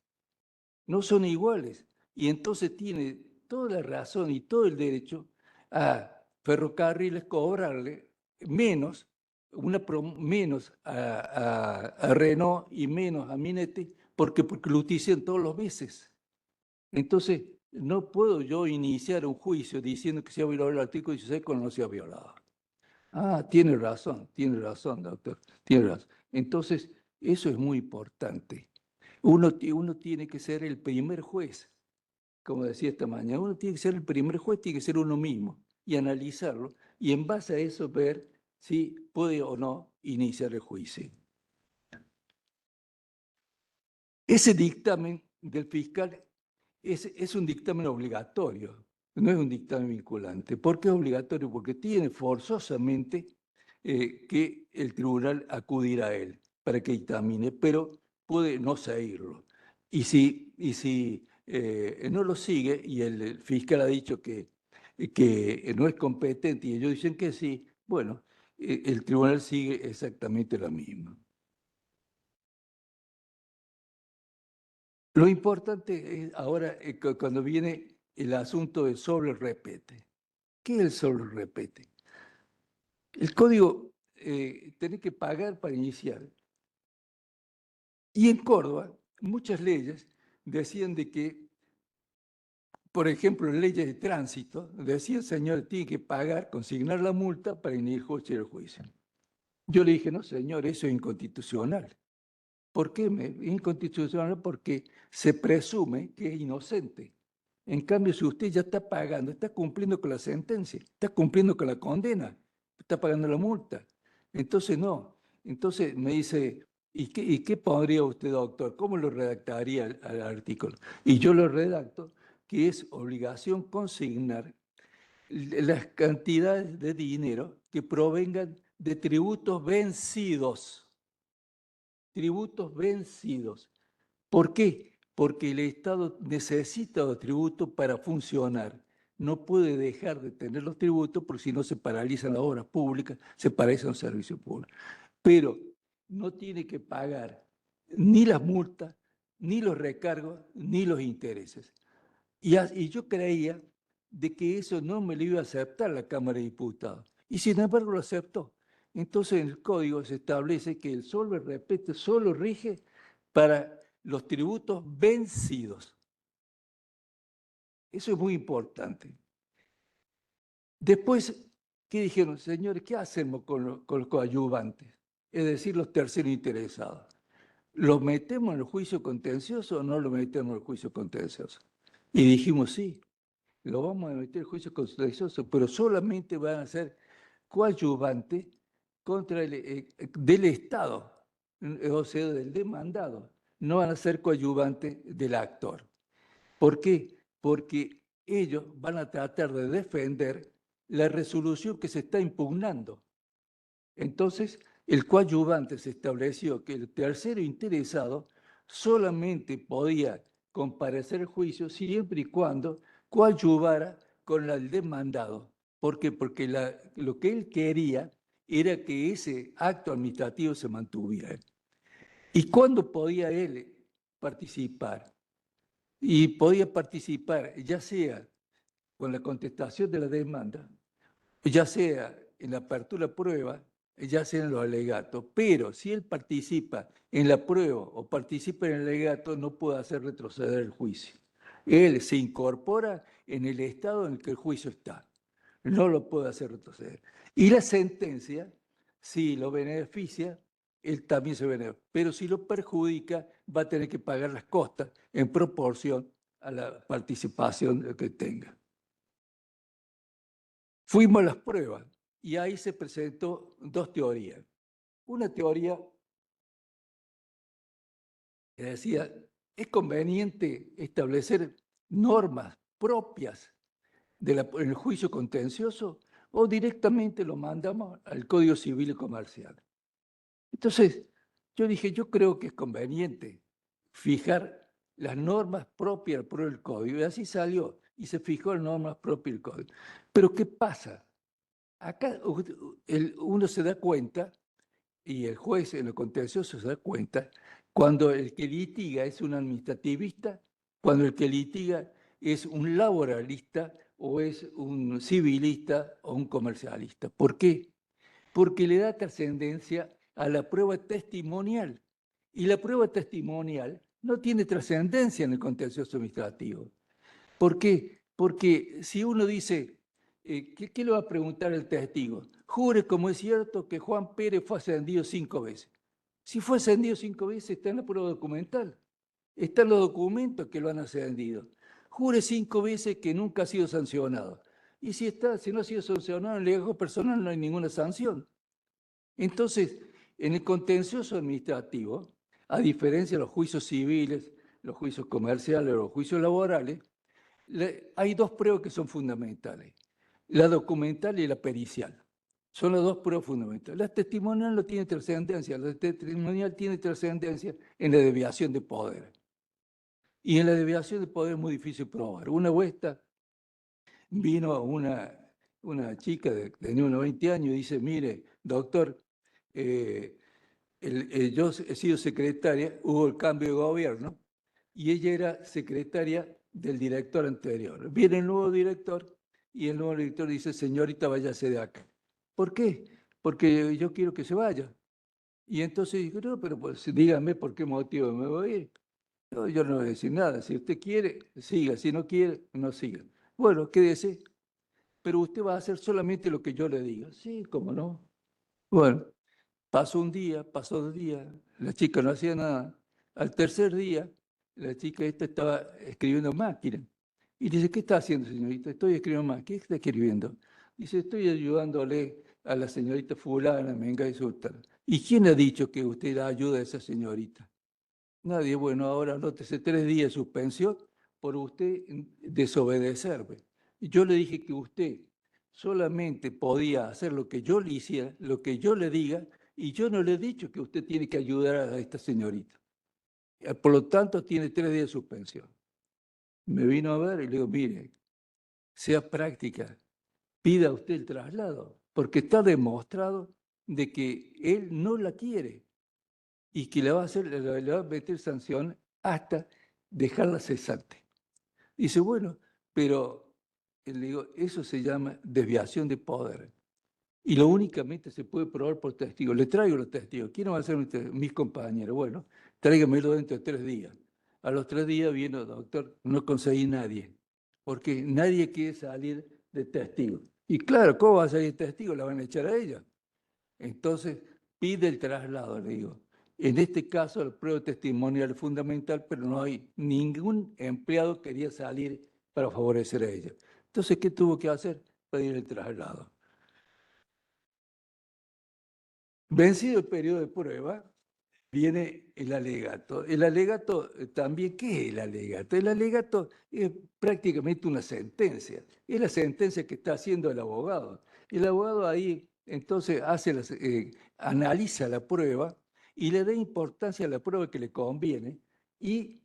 No son iguales. Y entonces tiene toda la razón y todo el derecho a Ferrocarriles cobrarle menos, menos a Renault y menos a Minetti, porque lo utilizan todos los meses. Entonces, no puedo yo iniciar un juicio diciendo que se ha violado el artículo 16 cuando no se ha violado. Tiene razón, doctor, tiene razón. Entonces, eso es muy importante. Uno tiene que ser el primer juez, como decía esta mañana, uno tiene que ser el primer juez, tiene que ser uno mismo y analizarlo y en base a eso ver si puede o no iniciar el juicio. Ese dictamen del fiscal es un dictamen obligatorio, no es un dictamen vinculante. ¿Por qué es obligatorio? Porque tiene forzosamente que el tribunal acudir a él para que dictamine, pero puede no seguirlo. Y si no lo sigue y el fiscal ha dicho que no es competente y ellos dicen que sí, bueno, el tribunal sigue exactamente lo mismo. Lo importante es ahora cuando viene el asunto del sobre repete. ¿Qué es el sobre repete? El código tiene que pagar para iniciar. Y en Córdoba, muchas leyes decían de que, por ejemplo, en leyes de tránsito, decía el señor, tiene que pagar, consignar la multa para iniciar el juicio. Yo le dije, no, señor, eso es inconstitucional. ¿Por qué es inconstitucional? Porque se presume que es inocente. En cambio, si usted ya está pagando, está cumpliendo con la sentencia, está cumpliendo con la condena, está pagando la multa. Entonces, no. Entonces me dice, ¿y qué pondría usted, doctor? ¿Cómo lo redactaría al artículo? Y yo lo redacto, que es obligación consignar las cantidades de dinero que provengan de tributos vencidos. Tributos vencidos. ¿Por qué? porque el Estado necesita los tributos para funcionar. No puede dejar de tener los tributos porque si no se paralizan las obras públicas, se paralizan los servicios públicos. Pero no tiene que pagar ni las multas, ni los recargos, ni los intereses. Y yo creía de que eso no me lo iba a aceptar la Cámara de Diputados. Y sin embargo lo aceptó. Entonces en el código se establece que el solo respeto solo rige para los tributos vencidos. Eso es muy importante. Después, ¿qué dijeron? Señores, ¿qué hacemos con los coadyuvantes? Es decir, los terceros interesados. ¿Los metemos en el juicio contencioso o no los metemos en el juicio contencioso? Y dijimos, sí, lo vamos a meter en el juicio contencioso, pero solamente van a ser coadyuvantes contra del Estado, o sea, del demandado. No van a ser coadyuvantes del actor. ¿Por qué? Porque ellos van a tratar de defender la resolución que se está impugnando. Entonces, el coadyuvante se estableció que el tercero interesado solamente podía comparecer al juicio siempre y cuando coadyuvara con el demandado. ¿Por qué? Porque lo que él quería era que ese acto administrativo se mantuviera. ¿Y cuándo podía él participar? Y podía participar ya sea con la contestación de la demanda, ya sea en la apertura de prueba, ya sea en los alegatos. Pero si él participa en la prueba o participa en el alegato, no puede hacer retroceder el juicio. Él se incorpora en el estado en el que el juicio está. No lo puede hacer retroceder. Y la sentencia, si lo beneficia, él también se beneficia. Pero si lo perjudica, va a tener que pagar las costas en proporción a la participación que tenga. Fuimos a las pruebas y ahí se presentó dos teorías. Una teoría que decía, es conveniente establecer normas propias en el juicio contencioso o directamente lo mandamos al Código Civil y Comercial. Entonces, yo dije, yo creo que es conveniente fijar las normas propias por el Código. Y así salió, y se fijó las normas propias del Código. Pero ¿qué pasa? Acá uno se da cuenta, y el juez en lo contencioso se da cuenta, cuando el que litiga es un administrativista, cuando el que litiga es un laboralista o es un civilista o un comercialista. ¿Por qué? Porque le da trascendencia a la prueba testimonial. Y la prueba testimonial no tiene trascendencia en el contencioso administrativo. ¿Por qué? Porque si uno dice, ¿qué le va a preguntar el testigo? Jure como es cierto que Juan Pérez fue ascendido 5 veces. Si fue ascendido 5 veces, está en la prueba documental. Están los documentos que lo han ascendido. Jure 5 veces que nunca ha sido sancionado. Y si no ha sido sancionado en el legajo personal, no hay ninguna sanción. Entonces, en el contencioso administrativo, a diferencia de los juicios civiles, los juicios comerciales o los juicios laborales, hay dos pruebas que son fundamentales, la documental y la pericial. Son las dos pruebas fundamentales. La testimonial no tiene trascendencia, la testimonial tiene trascendencia en la desviación de poder. Y en la desviación de poder es muy difícil probar. Una vuelta vino una chica de unos 20 años y dice, mire, doctor, yo he sido secretaria, hubo el cambio de gobierno, y ella era secretaria del director anterior. Viene el nuevo director y el nuevo director dice, señorita, váyase de acá. ¿Por qué? Porque yo quiero que se vaya. Y entonces digo, no, pero pues dígame por qué motivo me voy a ir. No, yo no voy a decir nada. Si usted quiere, siga. Si no quiere, no siga. Bueno, quédese. Pero usted va a hacer solamente lo que yo le diga. Sí, cómo no. Bueno, pasó un día, pasó 2 días, la chica no hacía nada. Al tercer día, la chica esta estaba escribiendo máquina. Y dice, ¿qué está haciendo, señorita? Estoy escribiendo máquina. ¿Qué está escribiendo? Dice, estoy ayudándole a la señorita fulana, menga y sultana. ¿Y quién ha dicho que usted da ayuda a esa señorita? Nadie. Bueno, ahora anótese 3 días de suspensión por usted desobedecerme. Y yo le dije que usted solamente podía hacer lo que yo le hiciera, lo que yo le diga, y yo no le he dicho que usted tiene que ayudar a esta señorita. Por lo tanto, tiene 3 días de suspensión. Me vino a ver y le digo, mire, sea práctica, pida usted el traslado, porque está demostrado de que él no la quiere y que le va a meter sanción hasta dejarla cesante. Dice, bueno, pero le digo, eso se llama desviación de poder. Y lo únicamente se puede probar por testigos. Le traigo los testigos. ¿Quiénes van a ser mis compañeros? Bueno, tráigamelo dentro de 3 días. A los 3 días vino, doctor, no conseguí nadie, porque nadie quiere salir de testigo. Y claro, ¿cómo va a salir de testigo? La van a echar a ella. Entonces, pide el traslado, le digo. En este caso, la prueba testimonial es fundamental, pero no hay ningún empleado que quería salir para favorecer a ella. Entonces, ¿qué tuvo que hacer? Pedir el traslado. Vencido el periodo de prueba, viene el alegato. El alegato también, ¿qué es el alegato? El alegato es prácticamente una sentencia. Es la sentencia que está haciendo el abogado. El abogado ahí entonces analiza la prueba y le da importancia a la prueba que le conviene y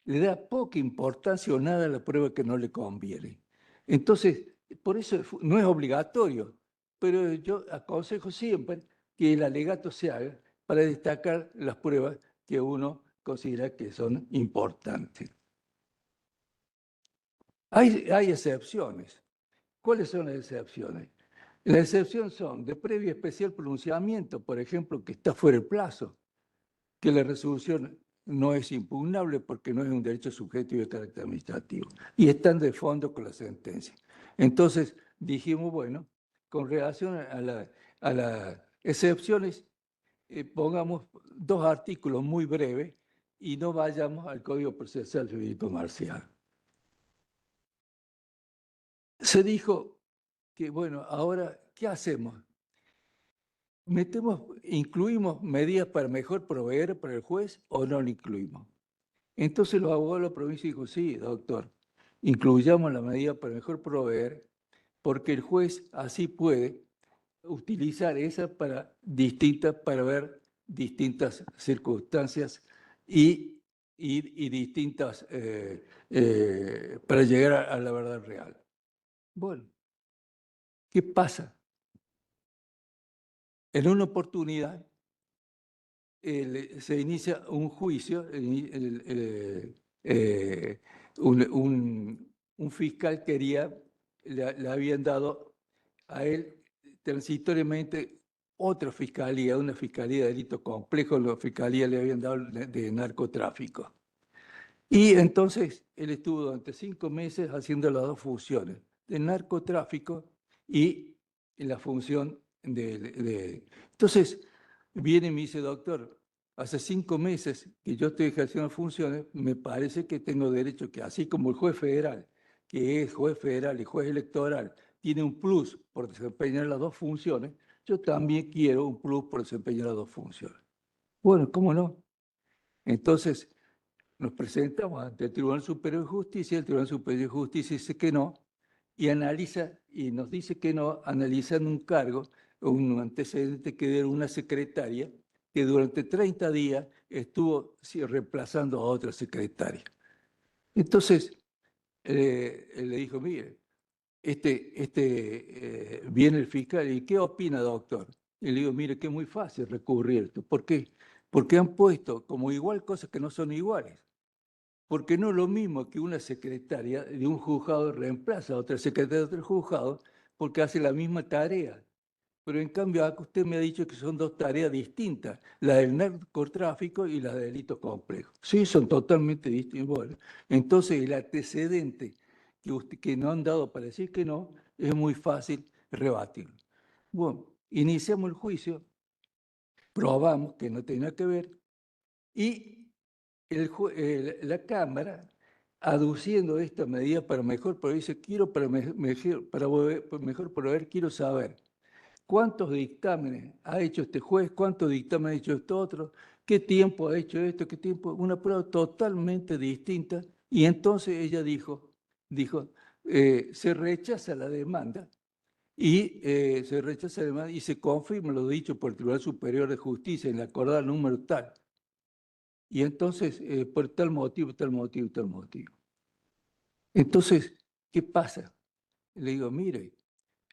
le da poca importancia o nada a la prueba que no le conviene. Entonces, por eso no es obligatorio, pero yo aconsejo siempre que el alegato se haga para destacar las pruebas que uno considera que son importantes. Hay excepciones. ¿Cuáles son las excepciones? Las excepciones son de previo especial pronunciamiento, por ejemplo, que está fuera el plazo, que la resolución no es impugnable porque no es un derecho subjetivo de carácter administrativo y están de fondo con la sentencia. Entonces dijimos, bueno, con relación a las excepciones, pongamos 2 artículos muy breves y no vayamos al Código Procesal Jurídico Marcial. Se dijo que, bueno, ahora, ¿qué hacemos? ¿Incluimos medidas para mejor proveer para el juez o no lo incluimos? Entonces los abogados de la provincia dijo, sí, doctor, incluyamos la medida para mejor proveer porque el juez así puede utilizar esa para ver distintas circunstancias y distintas para llegar a la verdad real. Bueno, ¿qué pasa? En una oportunidad se inicia un juicio, un fiscal le habían dado a él transitoriamente otra fiscalía, una fiscalía de delitos complejos, la fiscalía le habían dado de narcotráfico. Y entonces él estuvo durante 5 meses haciendo las 2 funciones, de narcotráfico y la función Entonces viene y me dice, doctor, hace 5 meses que yo estoy ejerciendo funciones, me parece que tengo derecho que así como el juez federal, que es juez federal y juez electoral, tiene un plus por desempeñar las 2 funciones, yo también quiero un plus por desempeñar las 2 funciones. Bueno, ¿cómo no? Entonces nos presentamos ante el Tribunal Superior de Justicia, el Tribunal Superior de Justicia dice que no, y analiza, y nos dice que no, analizando un cargo, un antecedente que dieron una secretaria que durante 30 días estuvo reemplazando a otra secretaria. Entonces, le dijo, mire, viene el fiscal y ¿qué opina, doctor? Y le digo, mire, que es muy fácil recurrir esto. ¿Por qué? Porque han puesto como igual cosas que no son iguales. Porque no es lo mismo que una secretaria de un juzgado reemplaza a otra secretaria de otro juzgado porque hace la misma tarea. Pero en cambio acá usted me ha dicho que son 2 tareas distintas, la del narcotráfico y la de delitos complejos. Sí, son totalmente distintas. Bueno, entonces el antecedente que no han dado para decir que no, es muy fácil rebatirlo. Bueno, iniciamos el juicio, probamos que no tenía que ver y la Cámara, aduciendo esta medida para mejor proveer, dice, mejor proveer, quiero saber cuántos dictámenes ha hecho este juez, cuántos dictámenes ha hecho este otro, qué tiempo ha hecho esto, qué tiempo, una prueba totalmente distinta. Y entonces ella dijo, se rechaza la demanda y se confirma lo dicho por el Tribunal Superior de Justicia en la acordada número tal. Y entonces, por tal motivo, tal motivo, tal motivo. Entonces, ¿qué pasa? Le digo, mire,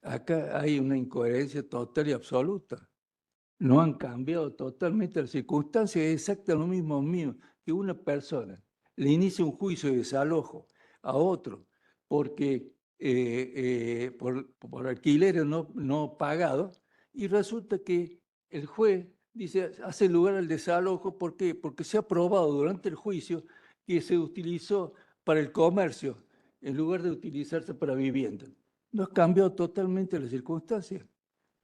acá hay una incoherencia total y absoluta. No han cambiado totalmente las circunstancias, es exactamente lo mismo que una persona le inicia un juicio de desalojo a otro porque por alquileres no pagados, y resulta que el juez dice, hace lugar al desalojo. ¿Por qué? Porque se ha probado durante el juicio que se utilizó para el comercio en lugar de utilizarse para vivienda. No ha cambiado totalmente las circunstancias.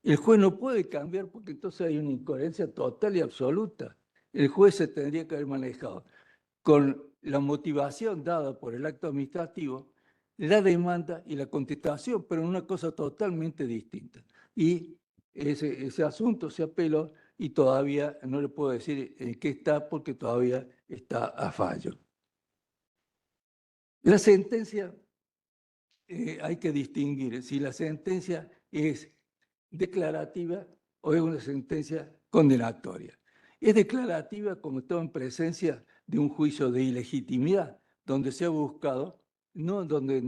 El juez no puede cambiar porque entonces hay una incoherencia total y absoluta. El juez se tendría que haber manejado con la motivación dada por el acto administrativo, la demanda y la contestación, pero en una cosa totalmente distinta. Y ese asunto se apeló y todavía no le puedo decir en qué está porque todavía está a fallo. La sentencia, hay que distinguir si la sentencia es declarativa o es una sentencia condenatoria. Es declarativa como estaba en presencia de un juicio de ilegitimidad, donde se ha buscado, donde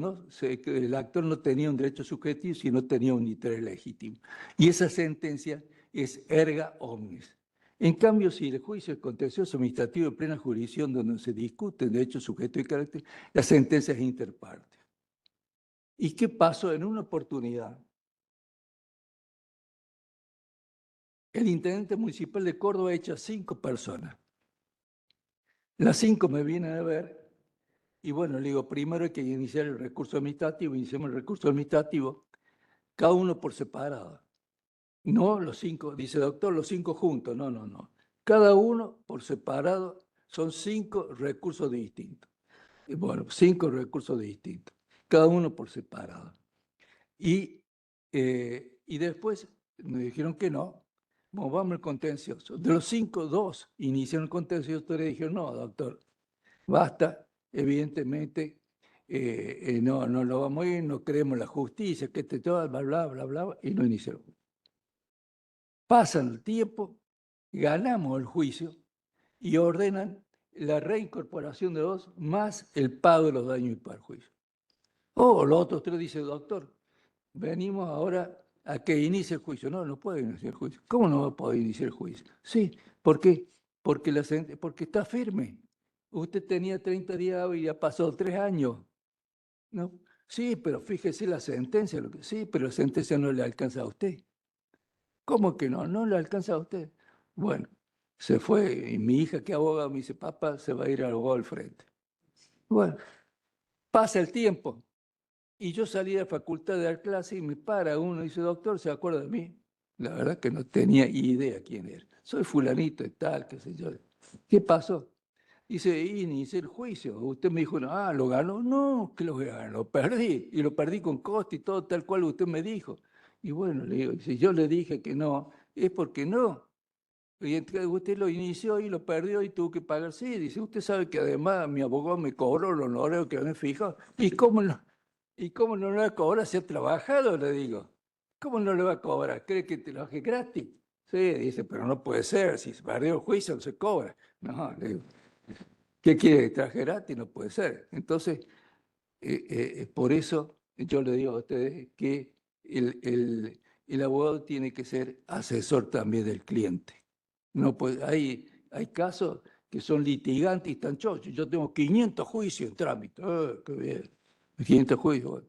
el actor no tenía un derecho subjetivo, sino tenía un interés legítimo. Y esa sentencia es erga omnes. En cambio, si el juicio es contencioso administrativo de plena jurisdicción, donde se discute el derecho sujeto y carácter, la sentencia es inter partes. ¿Y qué pasó? En una oportunidad, el intendente municipal de Córdoba echa 5 personas. Las 5 me vienen a ver y bueno, le digo, primero hay que iniciar el recurso administrativo, iniciamos el recurso administrativo, cada uno por separado. No los 5, dice doctor, los 5 juntos, no. Cada uno por separado son 5 recursos distintos. Y bueno, 5 recursos distintos, cada uno por separado. Y después me dijeron que no, vamos al contencioso. De los 5, 2 iniciaron el contencioso y le dijeron, no, doctor, basta, evidentemente no lo vamos a ir, no creemos la justicia, que todo, bla, y no iniciaron. Pasan el tiempo, ganamos el juicio y ordenan la reincorporación de 2 más el pago de los daños y perjuicios. Los otros 3 dicen, doctor, venimos ahora a que inicie el juicio. No puede iniciar el juicio. ¿Cómo no va a poder iniciar el juicio? Sí, ¿por qué? Porque está firme. Usted tenía 30 días y ya pasó 3 años. ¿No? Sí, pero fíjese la sentencia. Sí, pero la sentencia no le alcanza a usted. ¿Cómo que no? No le alcanza a usted. Bueno, se fue y mi hija que aboga me dice, papá, se va a ir al abogado al frente. Bueno, pasa el tiempo. Y yo salí de la facultad de dar clase y me para uno y dice, doctor, ¿se acuerda de mí? La verdad que no tenía idea quién era. Soy fulanito y tal, qué sé yo. ¿Qué pasó? Dice, inicié el juicio. Usted me dijo, ¿lo ganó? No, que lo ganó, lo perdí. Y lo perdí con coste y todo tal cual usted me dijo. Y bueno, le digo, si yo le dije que no, es porque no. Y entonces usted lo inició y lo perdió y tuvo que pagar. Sí, dice, usted sabe que además mi abogado me cobró los honorarios que me fijó. ¿Y cómo no le va a cobrar si ha trabajado? Le digo. ¿Cómo no le va a cobrar? ¿Cree que te lo hace gratis? Sí, dice, pero no puede ser. Si se perdió el juicio, no se cobra. No, le digo, ¿qué quiere que traje gratis? No puede ser. Entonces, por eso yo le digo a ustedes que el abogado tiene que ser asesor también del cliente. No, pues hay casos que son litigantes y están chochos. Yo tengo 500 juicios en trámite. Qué bien. 500 juicios. Bueno.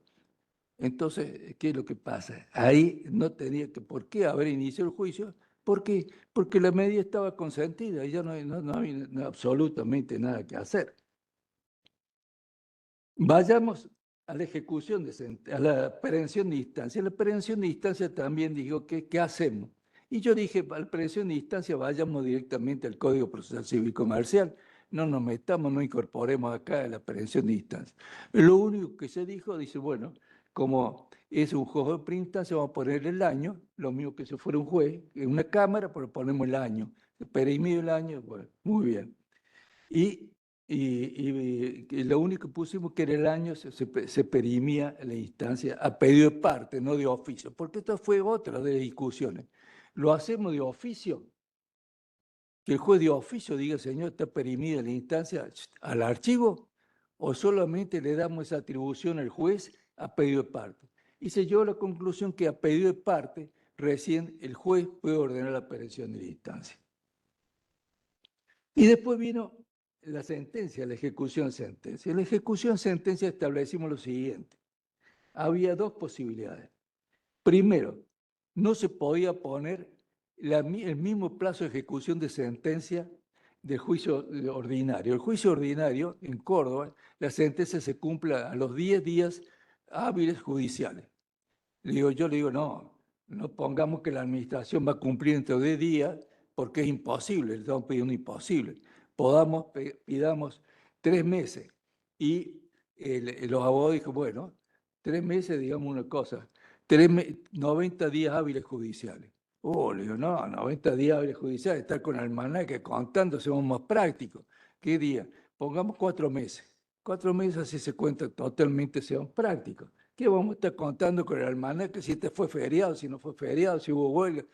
Entonces, ¿qué es lo que pasa? Ahí no tenía por qué haber iniciado el juicio. ¿Por qué? Porque la medida estaba consentida y ya no había absolutamente nada que hacer. Vayamos a la ejecución, a la prevención de instancia. La prevención de instancia también dijo, ¿qué hacemos? Y yo dije, para la prevención de instancia vayamos directamente al Código Procesal Civil y Comercial, no nos metamos, no incorporemos acá la prevención de instancia. Lo único que se dijo, dice, bueno, como es un juez de primera instancia, vamos a poner el año, lo mismo que si fuera un juez, en una cámara, pero ponemos el año, perimido el año, bueno, muy bien. Y lo único que pusimos que era el año, se perimía la instancia a pedido de parte, no de oficio, porque esto fue otra de las discusiones. ¿Lo hacemos de oficio que el juez de oficio diga, señor, está perimida la instancia al archivo, o solamente le damos esa atribución al juez a pedido de parte. Y se llegó a la conclusión que a pedido de parte, recién el juez puede ordenar la apelación de la instancia. Y después vino la sentencia, la ejecución de sentencia. En la ejecución de sentencia establecimos lo siguiente. Había dos posibilidades. Primero, no se podía poner el mismo plazo de ejecución de sentencia del juicio ordinario. El juicio ordinario en Córdoba, la sentencia se cumple a los 10 días hábiles judiciales. Yo le digo, no pongamos que la administración va a cumplir dentro de 10 días, porque es imposible, le estamos pidiendo imposible. Pidamos 3 meses. Y los abogados dijeron, bueno, 3 meses, digamos una cosa, 90 días hábiles judiciales. Le digo, no, 90 días hábiles judiciales, estar con almanaque contando, somos más prácticos. ¿Qué día? Pongamos 4 meses. 4 meses así se cuenta totalmente, sean prácticos. ¿Qué vamos a estar contando con el almanaque? Si este fue feriado, si no fue feriado, si hubo huelga.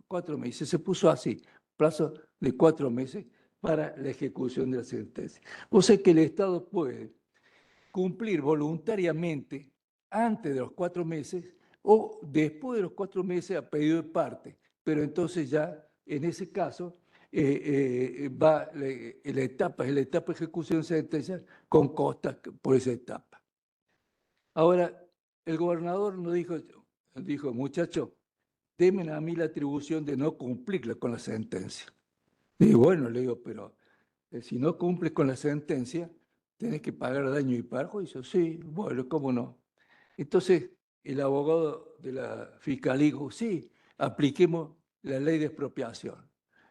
4 meses. Se puso así, plazo de 4 meses para la ejecución de la sentencia. O sea que el Estado puede cumplir voluntariamente antes de los 4 meses o después de los 4 meses a pedido de parte. Pero entonces ya, en ese caso, va la etapa de ejecución de sentencia con costas por esa etapa. Ahora, el gobernador nos dijo, muchachos, denme a mí la atribución de no cumplirla con la sentencia. Y bueno, le digo, pero si no cumples con la sentencia, tenés que pagar daño y perjuicio. Sí, bueno, ¿cómo no? Entonces, el abogado de la fiscalía dijo, sí, apliquemos la ley de expropiación.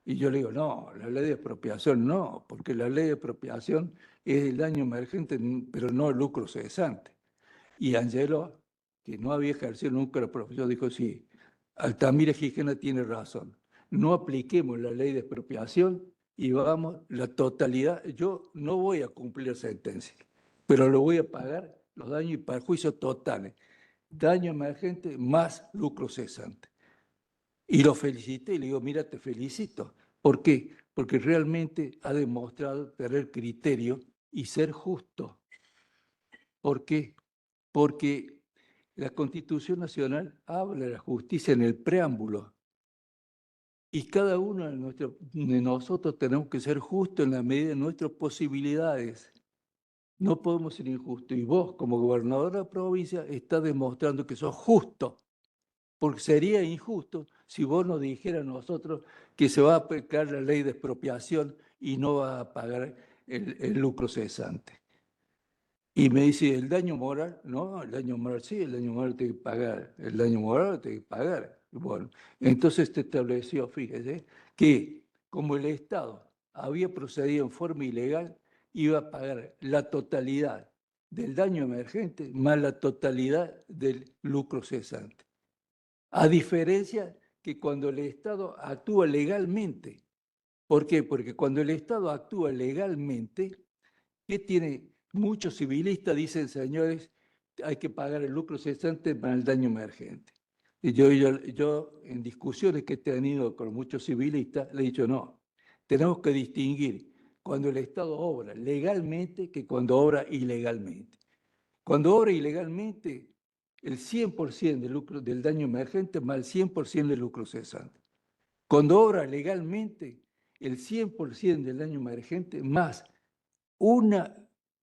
Y yo le digo, no, la ley de expropiación no, porque la ley de expropiación es el daño emergente, pero no el lucro cesante. Y Angelo, que no había ejercido nunca la profesión, dijo, sí, Altamira Gijena tiene razón. No apliquemos la ley de expropiación y vamos la totalidad. Yo no voy a cumplir la sentencia, pero lo voy a pagar los daños y perjuicios totales. Daño emergente más lucro cesante. Y lo felicité y le digo, mira, te felicito. ¿Por qué? Porque realmente ha demostrado tener criterio y ser justo. ¿Por qué? Porque la Constitución Nacional habla de la justicia en el preámbulo. Y cada uno de nosotros tenemos que ser justos en la medida de nuestras posibilidades. No podemos ser injustos. Y vos, como gobernador de la provincia, estás demostrando que sos justo. Porque sería injusto si vos nos dijeras a nosotros que se va a aplicar la ley de expropiación y no va a pagar el lucro cesante. Y me dice, ¿el daño moral? No, el daño moral sí, el daño moral tiene que pagar. El daño moral tiene que pagar. Bueno, entonces se estableció, fíjese, que como el Estado había procedido en forma ilegal, iba a pagar la totalidad del daño emergente más la totalidad del lucro cesante. A diferencia que cuando el Estado actúa legalmente. ¿Por qué? Porque cuando el Estado actúa legalmente, ¿qué tiene? Muchos civilistas dicen, señores, hay que pagar el lucro cesante para el daño emergente. Y yo en discusiones que he tenido con muchos civilistas, le he dicho, no, tenemos que distinguir cuando el Estado obra legalmente que cuando obra ilegalmente. Cuando obra ilegalmente, el 100% del lucro del daño emergente más el 100% del lucro cesante. Cuando obra legalmente, el 100% del daño emergente más una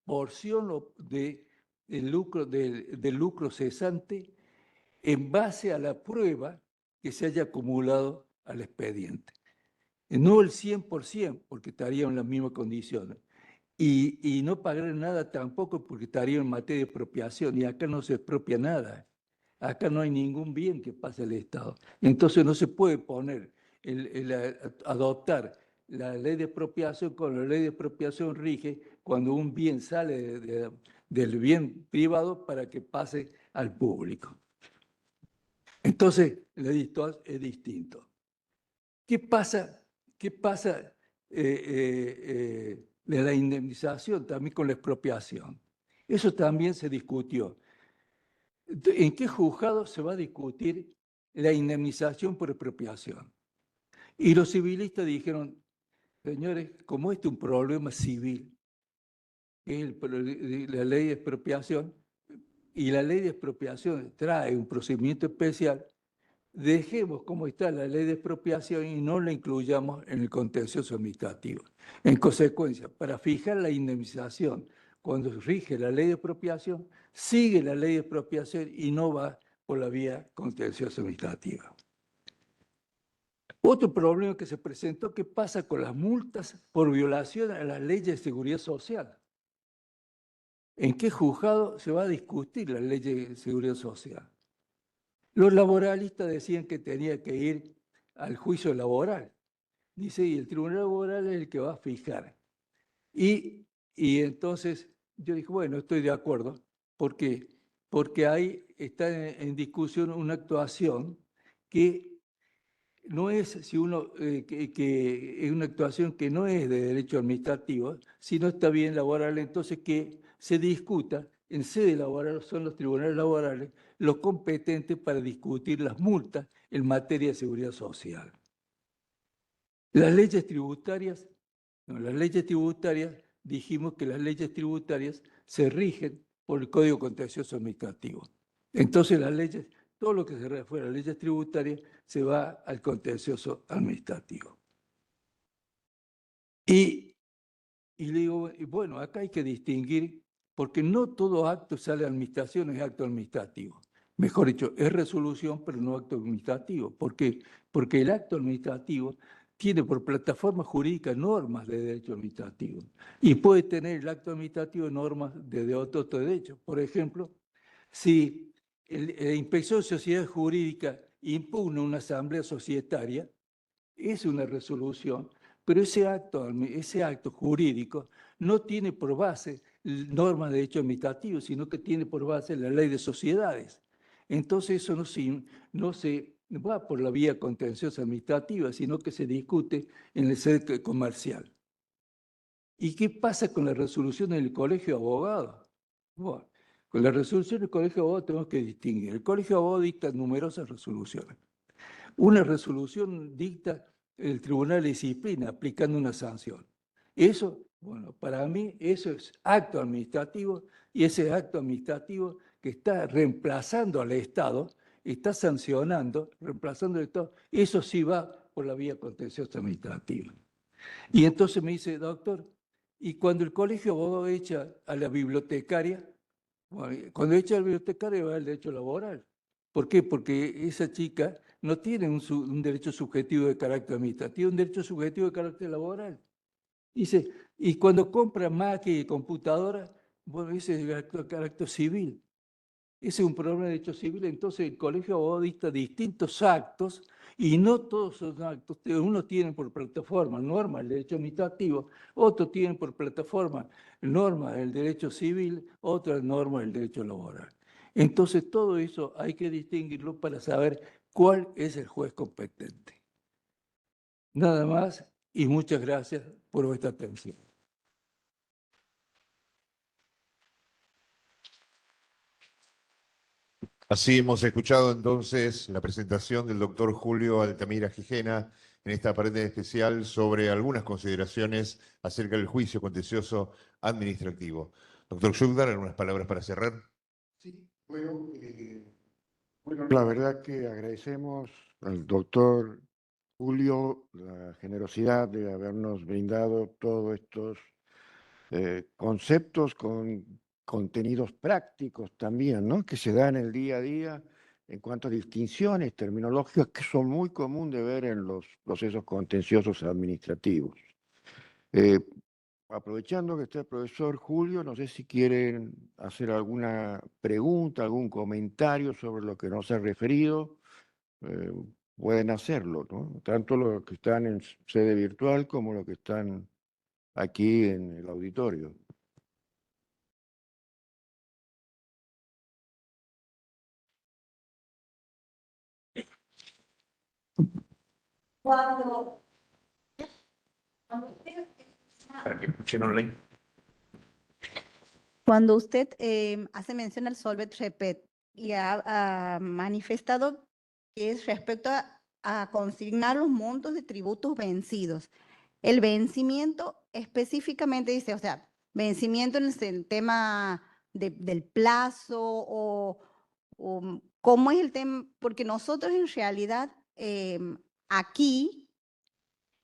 porción del lucro cesante en base a la prueba que se haya acumulado al expediente. No el 100%, porque estarían en las mismas condiciones. Y no pagar nada tampoco porque estaría en materia de expropiación. Y acá no se expropia nada. Acá no hay ningún bien que pase al Estado. Entonces no se puede poner, adoptar la ley de expropiación con la ley de expropiación rige cuando un bien sale del bien privado para que pase al público. Entonces, es distinto. ¿Qué pasa de la indemnización también con la expropiación? Eso también se discutió. ¿En qué juzgado se va a discutir la indemnización por expropiación? Y los civilistas dijeron, señores, como este es un problema civil, que es la ley de expropiación, y la ley de expropiación trae un procedimiento especial, dejemos como está la ley de expropiación y no la incluyamos en el contencioso administrativo. En consecuencia, para fijar la indemnización, cuando rige la ley de expropiación, sigue la ley de expropiación y no va por la vía contencioso administrativa. Otro problema que se presentó, ¿qué pasa con las multas por violación a las leyes de seguridad social? ¿En qué juzgado se va a discutir la ley de seguridad social? Los laboralistas decían que tenía que ir al juicio laboral. Dice, y el tribunal laboral es el que va a fijar. Y entonces yo dije, bueno, estoy de acuerdo. ¿Por qué? Porque ahí está en discusión una actuación que no es, si uno, que es una actuación que no es de derecho administrativo, sino está bien laboral, entonces que se discuta en sede laboral, son los tribunales laborales los competentes para discutir las multas en materia de seguridad social. Las leyes tributarias, dijimos que las leyes tributarias se rigen por el Código Contencioso Administrativo. Entonces las leyes, todo lo que se refiere a las leyes tributarias se va al contencioso administrativo. Y le digo, bueno, acá hay que distinguir, porque no todo acto sale de administración es acto administrativo. Mejor dicho, es resolución, pero no acto administrativo. ¿Por qué? Porque el acto administrativo tiene por plataforma jurídica normas de derecho administrativo y puede tener el acto administrativo normas de otro derecho. Por ejemplo, si la Inspección de Sociedad Jurídica impugna una asamblea societaria, es una resolución, pero ese acto jurídico no tiene por base normas de derecho administrativo, sino que tiene por base la ley de sociedades. Entonces eso no se va por la vía contenciosa administrativa, sino que se discute en el sede comercial. ¿Y qué pasa con la resolución del Colegio de Abogados? Bueno, con la resolución del Colegio de Abogados tenemos que distinguir. El Colegio de Abogados dicta numerosas resoluciones. Una resolución dicta el Tribunal de Disciplina aplicando una sanción. Eso, bueno, para mí eso es acto administrativo y ese acto administrativo que está reemplazando al Estado, está sancionando, reemplazando al Estado, eso sí va por la vía contenciosa administrativa. Y entonces me dice, doctor, y cuando el colegio de abogados echa a la bibliotecaria, bueno, cuando echa a la bibliotecaria va el derecho laboral. ¿Por qué? Porque esa chica no tiene un derecho subjetivo de carácter administrativo, un derecho subjetivo de carácter laboral. Dice, y cuando compra máquina y computadora, bueno, ese es el carácter civil. Ese es un problema de derecho civil, entonces el colegio de abogados dicta distintos actos y no todos son actos. Unos tienen por plataforma normas del derecho administrativo, otros tienen por plataforma normas del derecho civil, otras normas del derecho laboral. Entonces todo eso hay que distinguirlo para saber cuál es el juez competente. Nada más y muchas gracias por vuestra atención. Así hemos escuchado entonces la presentación del doctor Julio Altamira Gijena en esta pared especial sobre algunas consideraciones acerca del juicio contencioso administrativo. Doctor Schulder, ¿algunas palabras para cerrar? Sí, bueno, la verdad que agradecemos al doctor Julio la generosidad de habernos brindado todos estos conceptos con contenidos prácticos también, ¿no? Que se dan el día a día en cuanto a distinciones terminológicas que son muy común de ver en los procesos contenciosos administrativos. Aprovechando que está el profesor Julio, no sé si quieren hacer alguna pregunta, algún comentario sobre lo que nos ha referido, pueden hacerlo, ¿no? Tanto los que están en sede virtual como los que están aquí en el auditorio. Cuando usted hace mención al Solvet Repet y ha manifestado que es respecto a consignar los montos de tributos vencidos, El vencimiento específicamente dice, o sea, vencimiento en el tema del plazo o cómo es el tema, porque nosotros en realidad aquí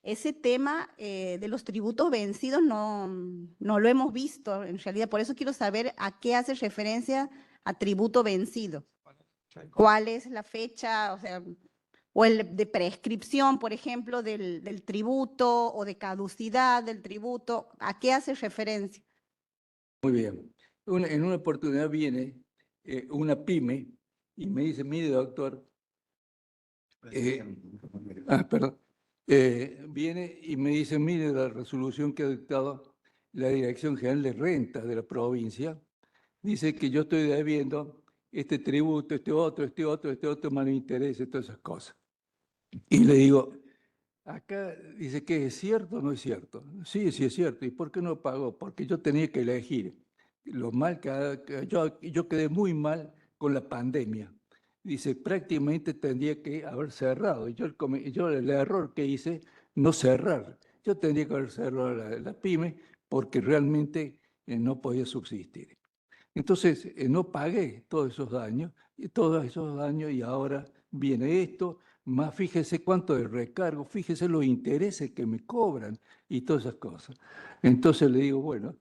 ese tema de los tributos vencidos no lo hemos visto en realidad, por eso quiero saber a qué hace referencia a tributo vencido. ¿Cuál es la fecha, o sea, o el de prescripción, por ejemplo, del tributo o de caducidad del tributo? ¿A qué hace referencia? Muy bien. En una oportunidad viene una pyme y me dice, mire, doctor, perdón, viene y me dice, mire, la resolución que ha dictado la Dirección General de Rentas de la provincia, dice que yo estoy debiendo este tributo, este otro, más interés, todas esas cosas. Y le digo, acá dice que es cierto o no es cierto. Sí, sí es cierto. ¿Y por qué no pagó? Porque yo tenía que elegir. Lo mal que yo quedé muy mal con la pandemia. Dice, prácticamente tendría que haber cerrado. Yo el error que hice, no cerrar. Yo tendría que haber cerrado la pyme porque realmente no podía subsistir. Entonces, no pagué todos esos daños y ahora viene esto, más fíjese cuánto de recargo, fíjese los intereses que me cobran y todas esas cosas. Entonces le digo, bueno,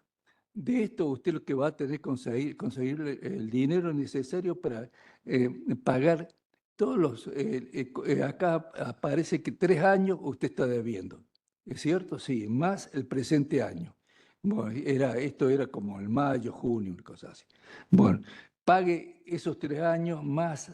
de esto usted lo que va a tener que conseguir el dinero necesario para pagar todos los... acá aparece que 3 años usted está debiendo. ¿Es cierto? Sí, más el presente año. Bueno, esto era como el mayo, junio, una cosa así. Bueno, pague esos 3 años más,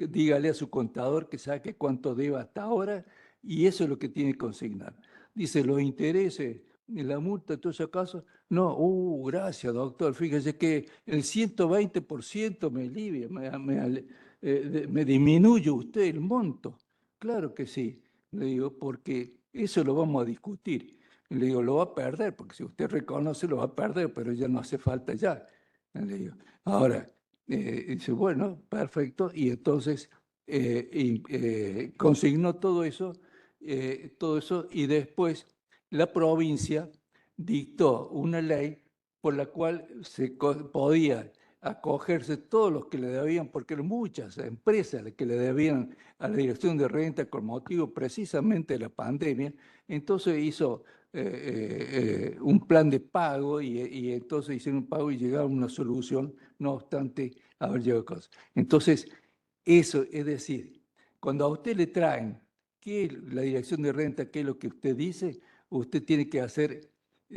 dígale a su contador que saque cuánto deba hasta ahora y eso es lo que tiene que consignar. Dice, los intereses, la multa, todos esos casos, no, gracias doctor, fíjese que el 120% me alivia, me disminuye usted el monto. Claro que sí, le digo, porque eso lo vamos a discutir. Le digo, lo va a perder, porque si usted reconoce, lo va a perder, pero ya no hace falta ya. Le digo, ahora, dice, bueno, perfecto, y entonces consignó todo eso, y después la provincia dictó una ley por la cual se podía acogerse todos los que le debían, porque eran muchas empresas las que le debían a la Dirección de Renta con motivo precisamente de la pandemia. Entonces hizo un plan de pago y entonces hicieron un pago y llegaron a una solución, no obstante haber llegado a cosas. Entonces, eso es decir, cuando a usted le traen que la Dirección de Renta, qué es lo que usted dice, usted tiene que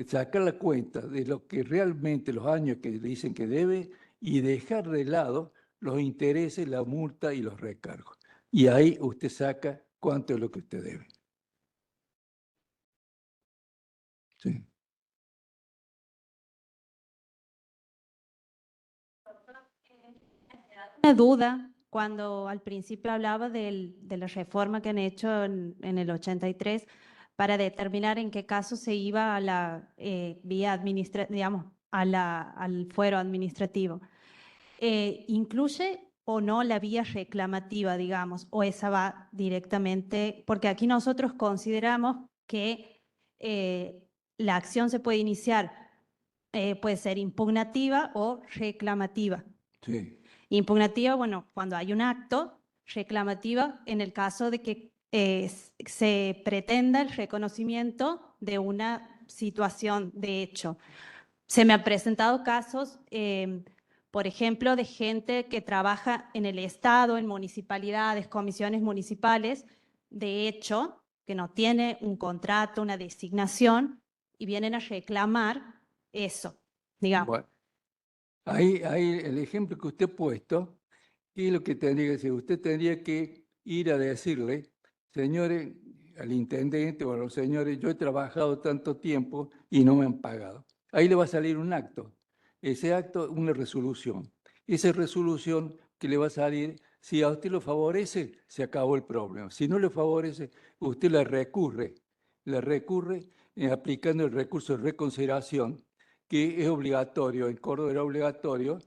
sacar la cuenta de lo que realmente los años que le dicen que debe y dejar de lado los intereses, la multa y los recargos. Y ahí usted saca cuánto es lo que usted debe. Sí. Una duda cuando al principio hablaba de la reforma que han hecho en el 83 para determinar en qué caso se iba a la vía administrativa, digamos, al fuero administrativo. ¿Incluye o no la vía reclamativa, digamos, o esa va directamente? Porque aquí nosotros consideramos que la acción se puede iniciar, puede ser impugnativa o reclamativa. Sí. Impugnativa, bueno, cuando hay un acto, reclamativa en el caso de que se pretenda el reconocimiento de una situación de hecho. Se me han presentado casos, por ejemplo, de gente que trabaja en el Estado, en municipalidades, comisiones municipales, de hecho, que no tiene un contrato, una designación, y vienen a reclamar eso, digamos. Bueno, ahí el ejemplo que usted ha puesto, ¿qué es lo que tendría que decir? Usted tendría que ir a decirle, señores, al intendente o a los señores, yo he trabajado tanto tiempo y no me han pagado. Ahí le va a salir un acto. Ese acto, una resolución. Esa resolución que le va a salir, si a usted lo favorece, se acabó el problema. Si no le favorece, usted la recurre aplicando el recurso de reconsideración, que es obligatorio, en Córdoba era obligatorio,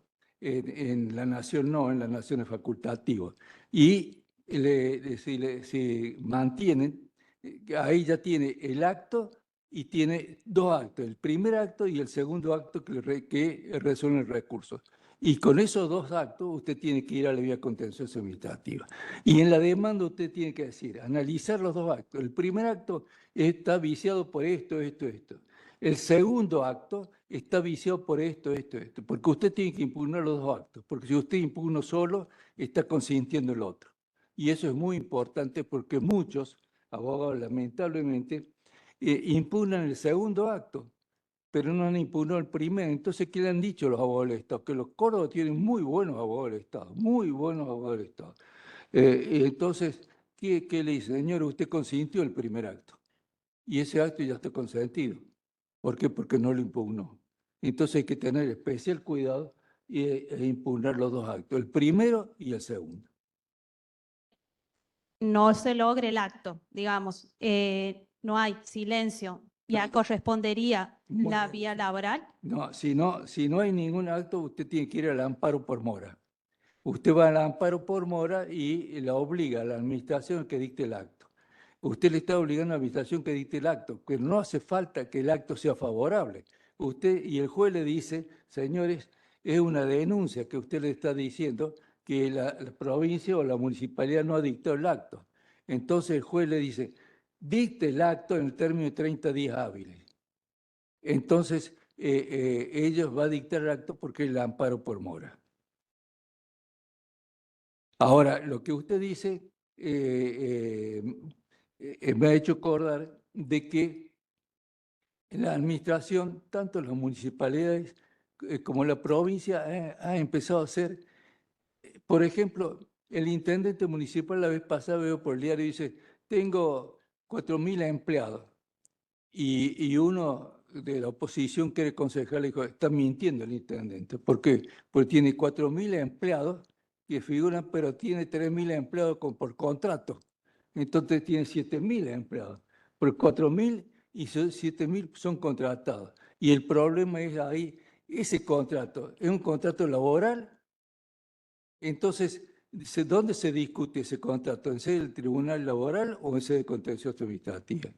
en la Nación no, en la Nación es facultativo. Y si mantienen, ahí ya tiene el acto y tiene dos actos, el primer acto y el segundo acto que resuelven el recurso. Y con esos dos actos usted tiene que ir a la vía contenciosa administrativa. Y en la demanda usted tiene que decir, analizar los dos actos. El primer acto está viciado por esto, esto, esto. El segundo acto está viciado por esto, esto, esto. Porque usted tiene que impugnar los dos actos. Porque si usted impugna solo, está consintiendo el otro. Y eso es muy importante porque muchos abogados, lamentablemente, impugnan el segundo acto, pero no han impugnado el primero. Entonces, ¿qué le han dicho los abogados del Estado? Que los córdobanos tienen muy buenos abogados del Estado, muy buenos abogados del Estado. Entonces, ¿qué le dice? Señor, usted consintió el primer acto y ese acto ya está consentido. ¿Por qué? Porque no lo impugnó. Entonces hay que tener especial cuidado e impugnar los dos actos, el primero y el segundo. No se logre el acto, digamos, no hay silencio, ya correspondería la vía laboral. No, si no hay ningún acto, usted tiene que ir al amparo por mora. Usted va al amparo por mora y la obliga a la administración que dicte el acto. Usted le está obligando a la administración que dicte el acto, pero no hace falta que el acto sea favorable. Usted y el juez le dice, señores, es una denuncia que usted le está diciendo que la provincia o la municipalidad no ha dictado el acto. Entonces el juez le dice, dicte el acto en el término de 30 días hábiles. Entonces ellos van a dictar el acto porque es el amparo por mora. Ahora, lo que usted dice me ha hecho acordar de que la administración, tanto las municipalidades como la provincia, ha empezado a hacer, por ejemplo, el intendente municipal la vez pasada veo por el diario y dice, tengo 4.000 empleados, y uno de la oposición quiere concejal le dijo, está mintiendo el intendente. ¿Por qué? Porque tiene 4.000 empleados que figuran, pero tiene 3.000 empleados por contrato. Entonces tiene 7.000 empleados. Por 4.000 y 7.000 son contratados. Y el problema es ahí, ese contrato, ¿es un contrato laboral? Entonces, ¿dónde se discute ese contrato? ¿En sede del tribunal laboral o en sede contencioso administrativa?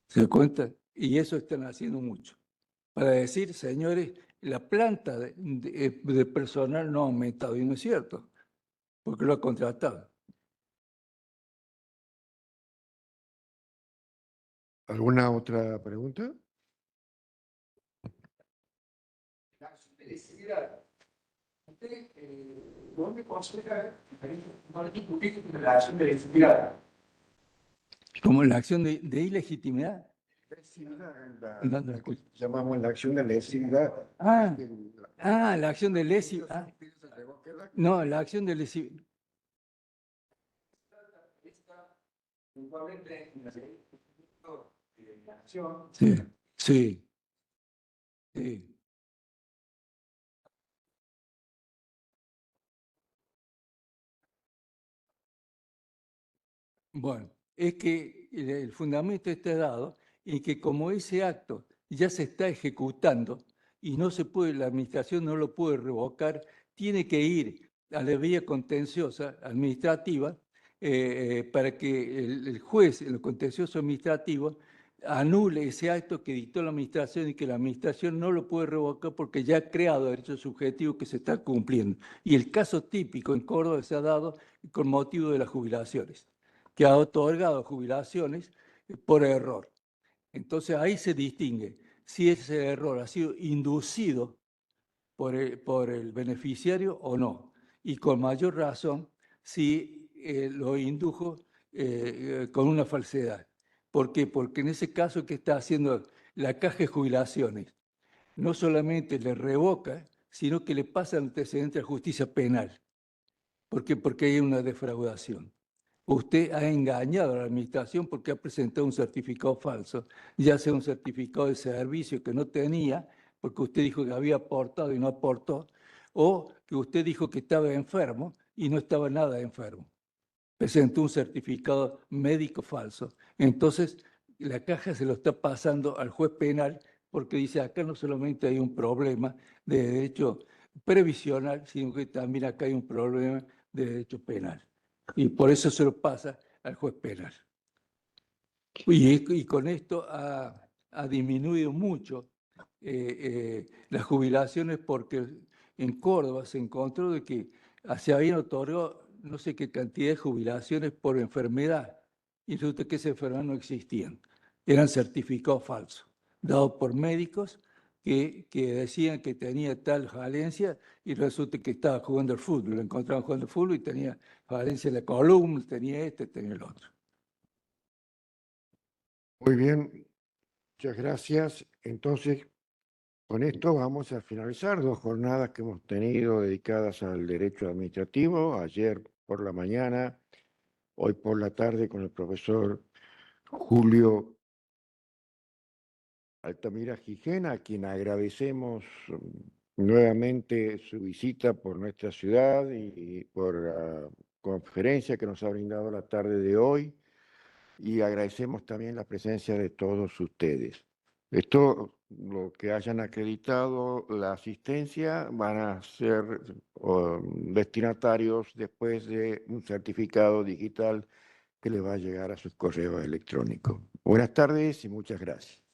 ¿Se da cuenta? Y eso están haciendo mucho. Para decir, señores, la planta de personal no ha aumentado, y no es cierto, porque lo ha contratado. ¿Alguna otra pregunta? Usted, ¿dónde considera la acción de legitimidad? ¿Como la acción de ilegitimidad? Llamamos la acción de lesividad. La acción de lesividad. No, la acción de lesividad. Sí, sí, sí. Bueno, es que el fundamento está dado en que como ese acto ya se está ejecutando y no se puede, la administración no lo puede revocar, tiene que ir a la vía contenciosa administrativa para que el juez en lo contencioso administrativo anule ese acto que dictó la administración y que la administración no lo puede revocar porque ya ha creado derechos subjetivos que se están cumpliendo. Y el caso típico en Córdoba se ha dado con motivo de las jubilaciones, que ha otorgado jubilaciones por error. Entonces ahí se distingue si ese error ha sido inducido por el beneficiario o no. Y con mayor razón si lo indujo con una falsedad. ¿Por qué? Porque en ese caso que está haciendo la Caja de Jubilaciones, no solamente le revoca, sino que le pasa antecedente a justicia penal. ¿Por qué? Porque hay una defraudación. Usted ha engañado a la administración porque ha presentado un certificado falso, ya sea un certificado de servicio que no tenía, porque usted dijo que había aportado y no aportó, o que usted dijo que estaba enfermo y no estaba nada enfermo. Presentó un certificado médico falso. Entonces, la Caja se lo está pasando al juez penal porque dice, acá no solamente hay un problema de derecho previsional, sino que también acá hay un problema de derecho penal. Y por eso se lo pasa al juez penal. Y con esto ha disminuido mucho las jubilaciones, porque en Córdoba se encontró de que se habían otorgado no sé qué cantidad de jubilaciones por enfermedad, y resulta que esas enfermedades no existían. Eran certificados falsos, dados por médicos que decían que tenía tal falencia, y resulta que estaba jugando al fútbol. Lo encontraban jugando al fútbol y tenía falencia en la columna, tenía tenía el otro. Muy bien, muchas gracias. Entonces, con esto vamos a finalizar 2 jornadas que hemos tenido dedicadas al derecho administrativo, ayer por la mañana, hoy por la tarde con el profesor Julio Altamira Gijena, a quien agradecemos nuevamente su visita por nuestra ciudad y por la conferencia que nos ha brindado la tarde de hoy, y agradecemos también la presencia de todos ustedes. Esto, lo que hayan acreditado la asistencia, van a ser destinatarios después de un certificado digital que les va a llegar a sus correos electrónicos. Buenas tardes y muchas gracias.